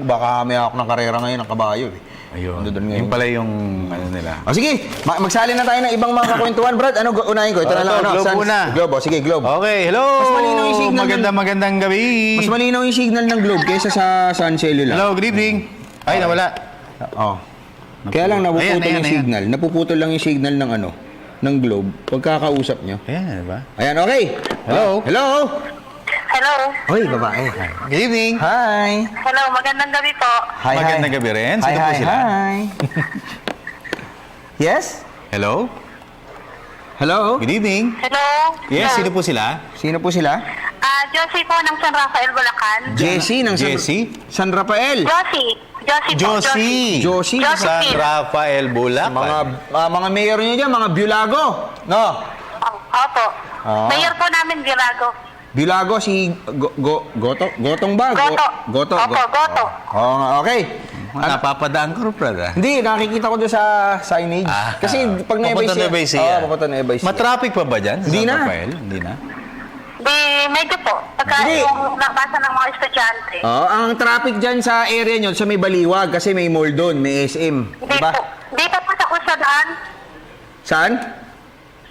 Baka may ako ng karera ngayon ng kabayo eh. Ayun. Yung pala yung nila. Sige, magsali na tayo ng ibang mga kakwentuhan, Brad. Ano unahin ko? Ito na lang. Globe muna. Globe, sige, Globe. Okay, hello. Mas malinaw yung signal. Magandang gabi. Mas malinaw yung signal ng Globe kaysa sa Sun Cellular. Hello, good evening. Ay, nawala. Kaya lang napuputol yung signal. Napuputol lang yung signal ng Globe pagkakausap nyo. Ayan, diba? Ayan, okay. Hello. Hello. Hoy, babae. Good evening. Hi. Hello, magandang gabi po. Hi, Magandang gabi rin. Sino po sila? Hi. Yes? Hello. Hello? Good evening. Hello. Yes, sino po sila? Sino po sila? Josie po ng San Rafael, Bulacan. Jessie ng Jessie? San Rafael. Josie. Josie. San Rafael, Bulacan. Mga mayor niyo dyan, mga Biulago. No? Opo. Mayor po namin, Bilago. Biulago, si Gotong ba? Goto. Opo, Goto. Okay. Napapadaan ko, brad. Hindi, nakikita ko doon sa signage. Kasi pag Papunta Nueva Ecija. papunta Nueva Ecija. Matraffic pa ba dyan? Hindi na. Hindi na. Medyo po. Pagka yung nabasa ng mga estudyante. Ang traffic dyan sa area nyo, sa may Baliwag, kasi may mall doon, may SM. Diba? Dito po sa Kusadaan. Saan?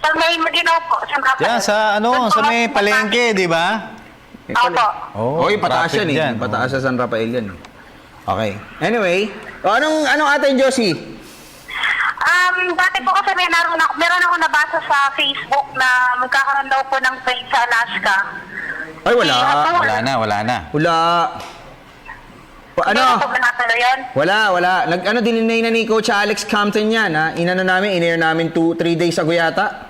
Sa may Maginaw po. Diyan, sa may palengke, di ba? Opo. Oy, pataas yan eh. Pataas sa San Rafael yan. Okay. Anyway, anong atin, Josie? Dati po kasi meron ako nabasa sa Facebook na magkakaroon daw po ng trade sa Alaska. Ay, wala. Wala na. Hindi na po natuloy yun? Wala. Dininay na ni Coach Alex Campton yan, ha? In-air namin 2-3 days ago yata,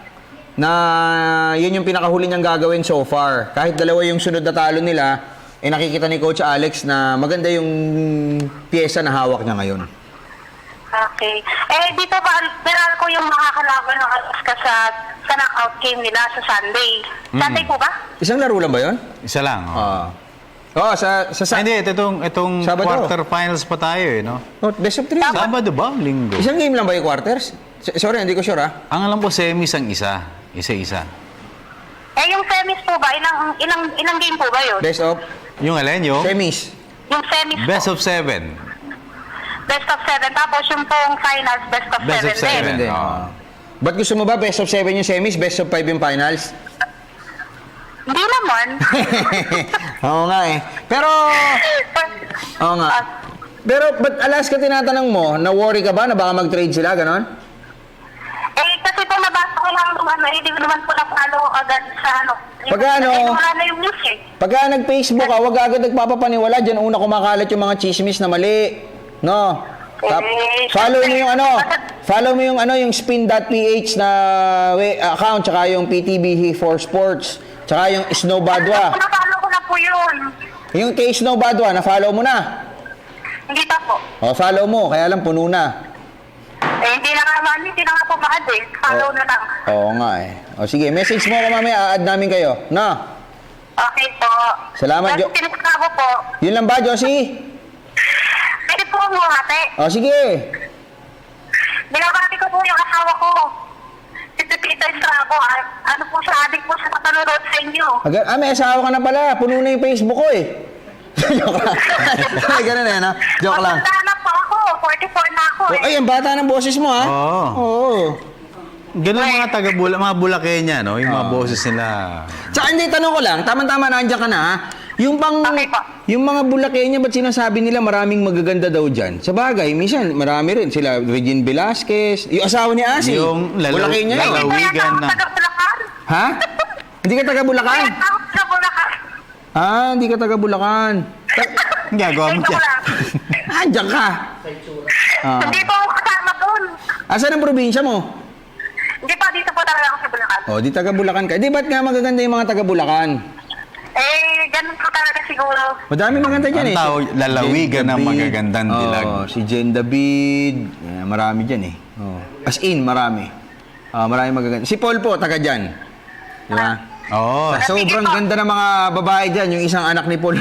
na yun yung pinakahuli niyang gagawin so far. Kahit dalawa yung sunod na talo nila, nakikita ni Coach Alex na maganda yung pyesa na hawak niya ngayon. Okay. Dito ba, meron ko yung makakalaban ng Alaska sa knockout game nila sa Sunday. Sunday po ba? Isang laro lang ba yun? Isa lang. Hindi, itong quarterfinals pa tayo no? Best of 3. Sabado ba? Linggo. Isang game lang ba yung quarters? Sorry, hindi ko sure Ang alam ko, semis ang isa. Isa-isa. Yung semis po ba? Ilang game po ba yun? Best of? Yung alin yung? Semis. Yung semis Best po. of 7. Best of 7. Tapos yung pong finals, best of 7 din. Ba't gusto mo ba best of 7 yung semis, best of 5 yung finals? Hindi naman. Oo nga eh. Pero, oo nga. Pero, ba't Alaska tinatanong mo, na-worry ka ba na baka mag-trade sila, ganon? Kasi po nabasa ko lang nung hindi ko naman po na-follow agad sa Pagka wala na yung news eh. Pagka nag-Facebook ka, wag agad nagpapapaniwala, dyan una kumakalat yung mga chismis na mali. No? Follow mo yung follow mo yung spin.ph na account, tsaka yung PTB for Sports, tsaka yung Snow Badwa. Na-follow ko na po yun. Yung kay Snow Badwa, na-follow mo na? Hindi pa po. O, follow mo, kaya lang puno na. Hindi na nga po ma-add eh. Follow na lang. Oo nga eh. O sige, message mo ako mamaya, a-add namin kayo. No? Okay po. Salamat, Jo. Pinagkabo po. Yun lang ba, Josie? Pwede po mo ate. O sige. Binabati ko po yung asawa ko. Si Pepita Estrabo. Ano po siya, adik po siya sa panonood sa inyo. May asawa ka na pala. Puno na yung Facebook ko eh. Joke lang. Ganun eh, no? Joke lang. Matanda na po ako. 44 na ako eh. Ay, ang bata ng boses mo, ha? Oo. Ganun mga mga Bulakenya, no? Yung mga boses nila. Tsaka hindi, tanong ko lang, tama-tama, nandiyan ka na, ha? Yung mga Bulakenya, ba't sinasabi nila maraming magaganda daw dyan? Sa bagay, minsan, marami rin. Sila, Regine Velasquez, yung asawa ni Asi. Yung Bulakenya yun. lalawigan na. Ha? Hindi ka taga Bulacan? Sa Bulacan. Ah, hindi ka taga Bulacan. Gagawa mo dyan. Andiyan ka. Hindi po ako kasama doon. Asan ang probinsya mo? Hindi pa, dito po talaga ako sa Bulacan. Oh, di taga Bulacan ka. Di ba't nga magaganda yung mga taga Bulacan? Ganun po talaga siguro. Madami maganda dyan eh. Ang tao, lalawigan ng magagandang dilag. Si Jen David, marami dyan eh. As in, marami. Marami magaganda. Si Paul po, taga dyan. Di ba? Oo. Sobrang ganda ng mga babae dyan. Yung isang anak ni Paul.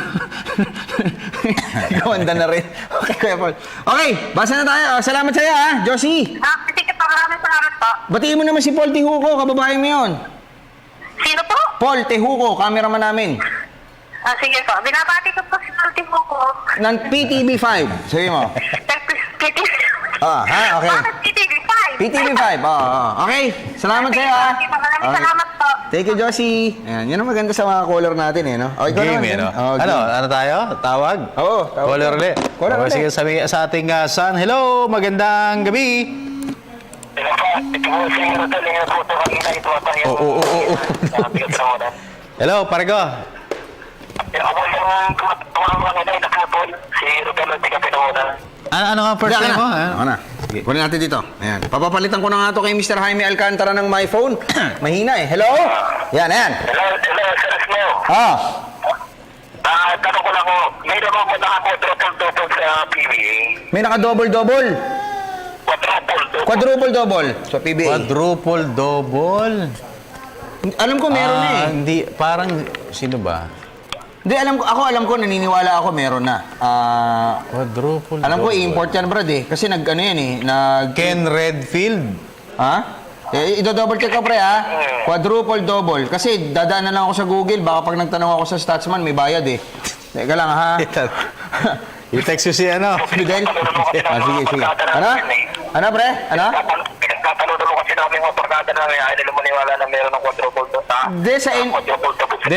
Gawanda na rin. Okay, Kuya Paul. Okay, basa na tayo. Salamat sa'yo, ha, Josie. Sige po, maraming salamat po. Batiin mo naman si Paul Tihuco, kababae mo yun. Sino po? Paul Tihuco, cameraman namin. Sige po. Binabati ko po si Salty po ko. Ng PTB5. Sabi mo. Okay. Bakit PTV5? PTB5. Okay. Salamat sa'yo, ha. Maraming salamat po. Thank you, Josie. Ayan, yan ang maganda sa mga caller natin, eh, no? Okay, Game, eh, no? Ano tayo? Tawag? Oo. Caller ulit. Caller ulit. Sige, sabi sa ating son. Hello, magandang gabi. Oo. Hello, Pargo. Ako yung tumawag na nakapol, si Rodelo Tigapinona. Ano nga first name mo? Ano na? Sige, kunin natin dito. Ayan. Papapalitan ko na nga ito kay Mr. Jaime Alcantara ng my phone. Mahina eh. Hello? Yan. Hello, Sir Esmo. Tanong ko lang ko, may naman ko naka-quadruple-double sa PBA. May naka-double-double? Quadruple-double sa PBA. Quadruple-double? Alam ko meron eh. Hindi, parang, sino ba? Hindi, alam ko, naniniwala ako meron na. Quadruple-double. Alam ko, import yan, Brad eh. Kasi nag-ano yan eh. Ken Redfield. Ha? I-double check ko, pre, ha? Quadruple-double. Kasi dadaan na lang ako sa Google. Baka pag nagtanong ako sa Statsman, may bayad eh. Teka lang, ha? I-text ko si ano? Fidel? Sige. Ano, pre? Ano? Pinagtatanong kasi namin mga barkada namin, ay nila maniwala na meron ng quadruple-double.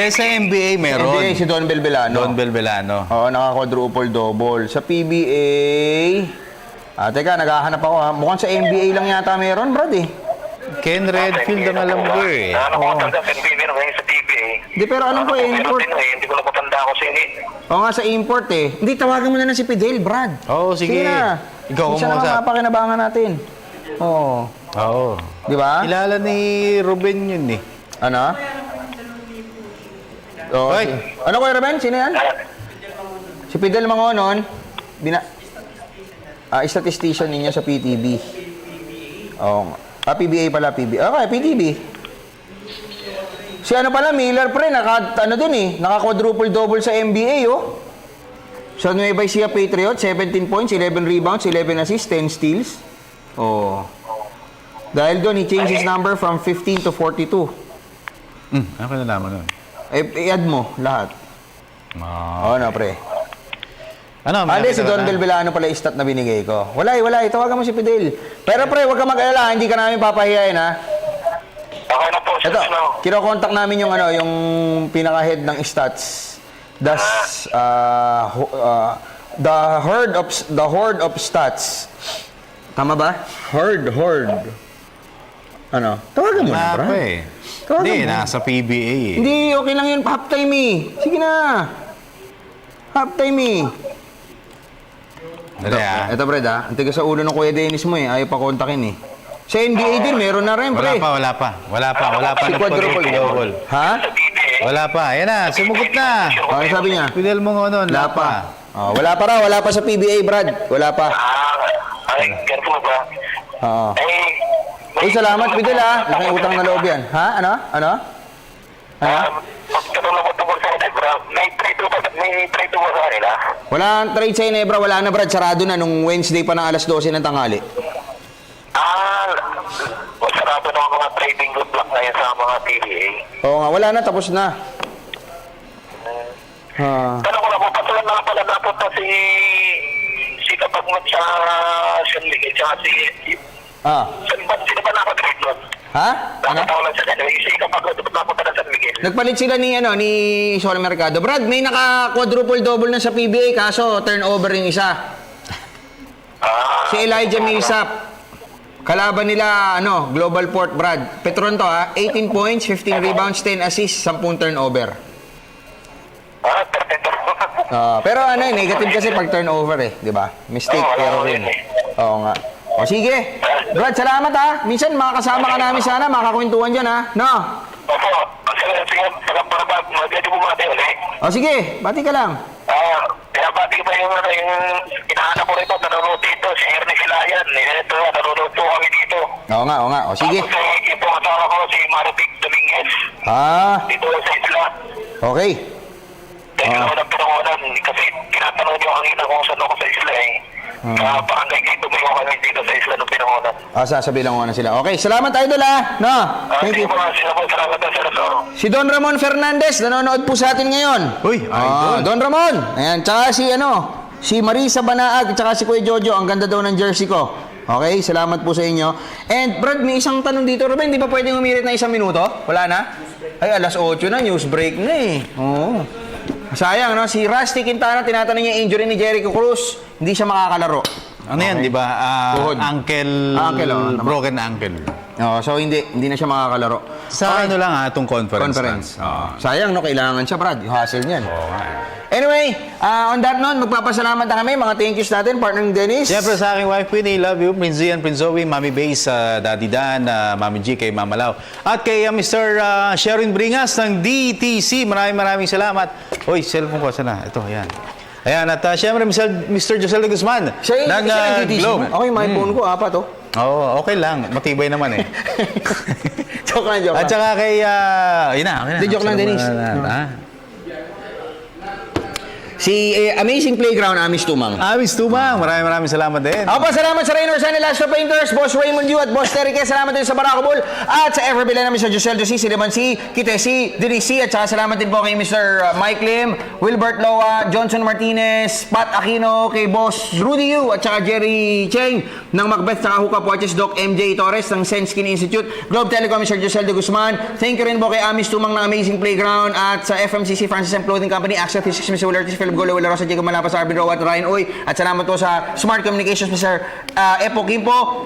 Sa NBA meron. NBA, si Don Belbelano. Oo, naka-quadruple-double. Sa PBA... teka, naghahanap ako, ha? Mukhang sa NBA lang yata meron, Brad, eh. Ken Redfield ang alam ko, eh. Ano ko tanda sa NBA meron ngayon sa PBA. Hindi, pero alam ko, import. Hindi ko lang matanda ako sa init. Oo nga, sa import, eh. Hindi, tawagan mo na si Fidel, Brad. Oo, sige. na. Ikaw Isa na kumusap. mapakinabangan natin. Oo. Di ba? Kilala ni Ruben yun, eh. Ano? Hoy! Ano, Kuya Ruben? Sino yan? Si Fidel Mangonon. Statistician ninyo sa PTB. Oo. PBA pala, PBA. Okay, PTB. Si ano pala, Miller pre, naka-quadruple-double sa NBA, oh. Sa Nueva Ecija Patriots, 17 points, 11 rebounds, 11 assists, 10 steals. Oh. Dahil doon, he changed his number from 15 to 42. Ano ka nalaman nun? I-add mo lahat. Ano, pre? Ano? Si Don Belbelano pala yung stat na binigay ko. Wala. Tawagan mo si Fidel. Pero pre, huwag ka mag-alala. Hindi ka namin papahiyain, ha? Okay na po, Ito, kino-contact namin yung yung pinaka-head ng stats. The horde of stats. Tama ba? Horde. Ano? Tawagan mo na, Wala bro. pa eh. Tawagan Hindi, mo. nasa PBA eh. Hindi, okay lang yun. Half-time eh. Sige na. Half-time eh. Dali ah. Ito, Brad, Ang tigas sa ulo ng Kuya Dennis mo eh. Ayaw pa kontakin eh. Sa NBA din, meron na rin, pre. Wala pa. Si quadruple double. Ha? Wala pa. Ayan na, sumugot na. Ano sabi niya? Pidel mo nga nun, Wala pa. Oh, wala pa raw. Wala pa sa PBA, Brad. Wala pa. Ay, ganito ba? Oo. Eh, Uy, salamat, Fidel Laking utang na loob yan. Ha? Ano? pagkatulong ko tungkol sa Inebra, may trade ba sa kanila? Wala ang trade sa Inebra. Wala na, Brad. Sarado na nung Wednesday pa ng alas 12 ng tanghali. Sarado na mga trading good luck ngayon sa mga PBA. Oo nga. Wala na. Tapos na. Tanong ko na po, patulan na pala napunta si Kapagmat sa San Miguel, tsaka sino ba nakatrade nun? Ha? Ano? Nakatawalan sa kanila, si Kapagmat napunta na San Miguel. Nagpalit sila ni Sol Mercado. Brad, may naka-quadruple double na sa PBA kaso turnover yung isa. Si Elijah Millsap. Kalaban nila Global Port, Brad. Petron to 18 points, 15 rebounds, 10 assists, 10 turnover. Pero negative kasi pag turnover di ba? Mistake, pero rin. Oo nga. O sige. Brad, salamat Minsan makakasama ka namin sana, makakakwentuhan dyan No? Opo, sige, magdito bumati ulit. O sige, bati ka lang. Pinabati ko pa yung inahanap ko rito, nanonood dito, si Ernest Ilayan. Ito, nanonood po kami dito. Oo nga. O sige. Tapos yung asawa ko, si Maripic Dominguez. Dito sa isla. Okay. Dahil ako ng pinangunan, kasi tinatanong niyo kanina kung saan ako sa isla Barangay kayo tumayo kami dito sa isla ng pinangunan. Sasabi lang ko na sila. Okay, salamat idol No? Thank you. Salamat na sila. Si Don Ramon Fernandez, nanonood po sa atin ngayon. Uy, idol. Don Ramon. Ayan, tsaka si Marisa Banaag, tsaka si Kuya Jojo. Ang ganda daw ng jersey ko. Okay, salamat po sa inyo. And Brad, may isang tanong dito. Ruben, di ba pwedeng umirit na 1 minuto? Wala na? Ay, alas 8 na, news break na Oo. Sayang, Si Rusty Quintana, tinatanong niya yung injury ni Jericho Cruz. Hindi siya makakalaro. Ano yan, di ba? Tuhod. Ankle, broken ankle. So hindi na siya makakalaro. Sa itong conference. Sayang, kailangan siya, Brad. Yung hassle niyan. Anyway, on that note, magpapasalamat na kami. Mga thank yous natin, partner ng Dennis. Siyempre sa aking wife, Winnie, love you. Prince Zian, Prince Zoe, Mami Base, Daddy Dan, Mami G, kay Mama Lau. At kay Mr. Sherin Bringas ng DTC. Maraming salamat. Hoy, cellphone ko. Sana. Ito, yan. Ayan, at siyempre, Mr. Josel de Guzman ng Globe. Okay, my phone ko, 4 to. Oo, okay lang. Matibay naman Joke lang. At saka kay, yun na, okay na. Joke lang, Dennis. Si Amazing Playground, Amis Tumang. Maraming salamat din. Ako pa, salamat sa Raynor San Elasco Painters, Boss Raymond Yu at Boss Terry K. Salamat din sa Barakabul at sa Everbila namin sa Josel Josi, si Leman C, Kitesi, Dirisi, at saka salamat din po kay Mr. Mike Lim, Wilbert Loa, Johnson Martinez, Pat Aquino, kay Boss Rudy Yu, at saka Jerry Cheng ng Macbeth, saka Hookup Watches, Doc MJ Torres ng Senskin Institute, Globe Telecom, Mr. Josel de Guzman. Thank you rin po kay Amis Tumang ng Amazing Playground at sa FMCC Francis M. Clothing Company, Axel Physics, Mr. Willertis, Philip Golo, Willa Rosa, Jacob Malapas, Arvin Roa, at Ryan Uy. At salamat po sa Smart Communications, Mr. Epo Kimpo,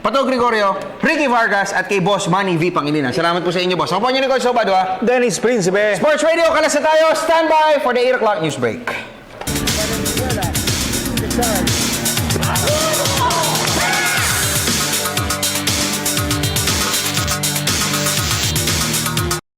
Pato Gregorio, Ricky Vargas, at kay Boss Manny V. Pangilinan. Salamat po sa inyo, Boss. Ako po nyo Nicole Sobado, Dennis Principe. Sports Radio, kalas na tayo. Stand by for the 8 o'clock news break.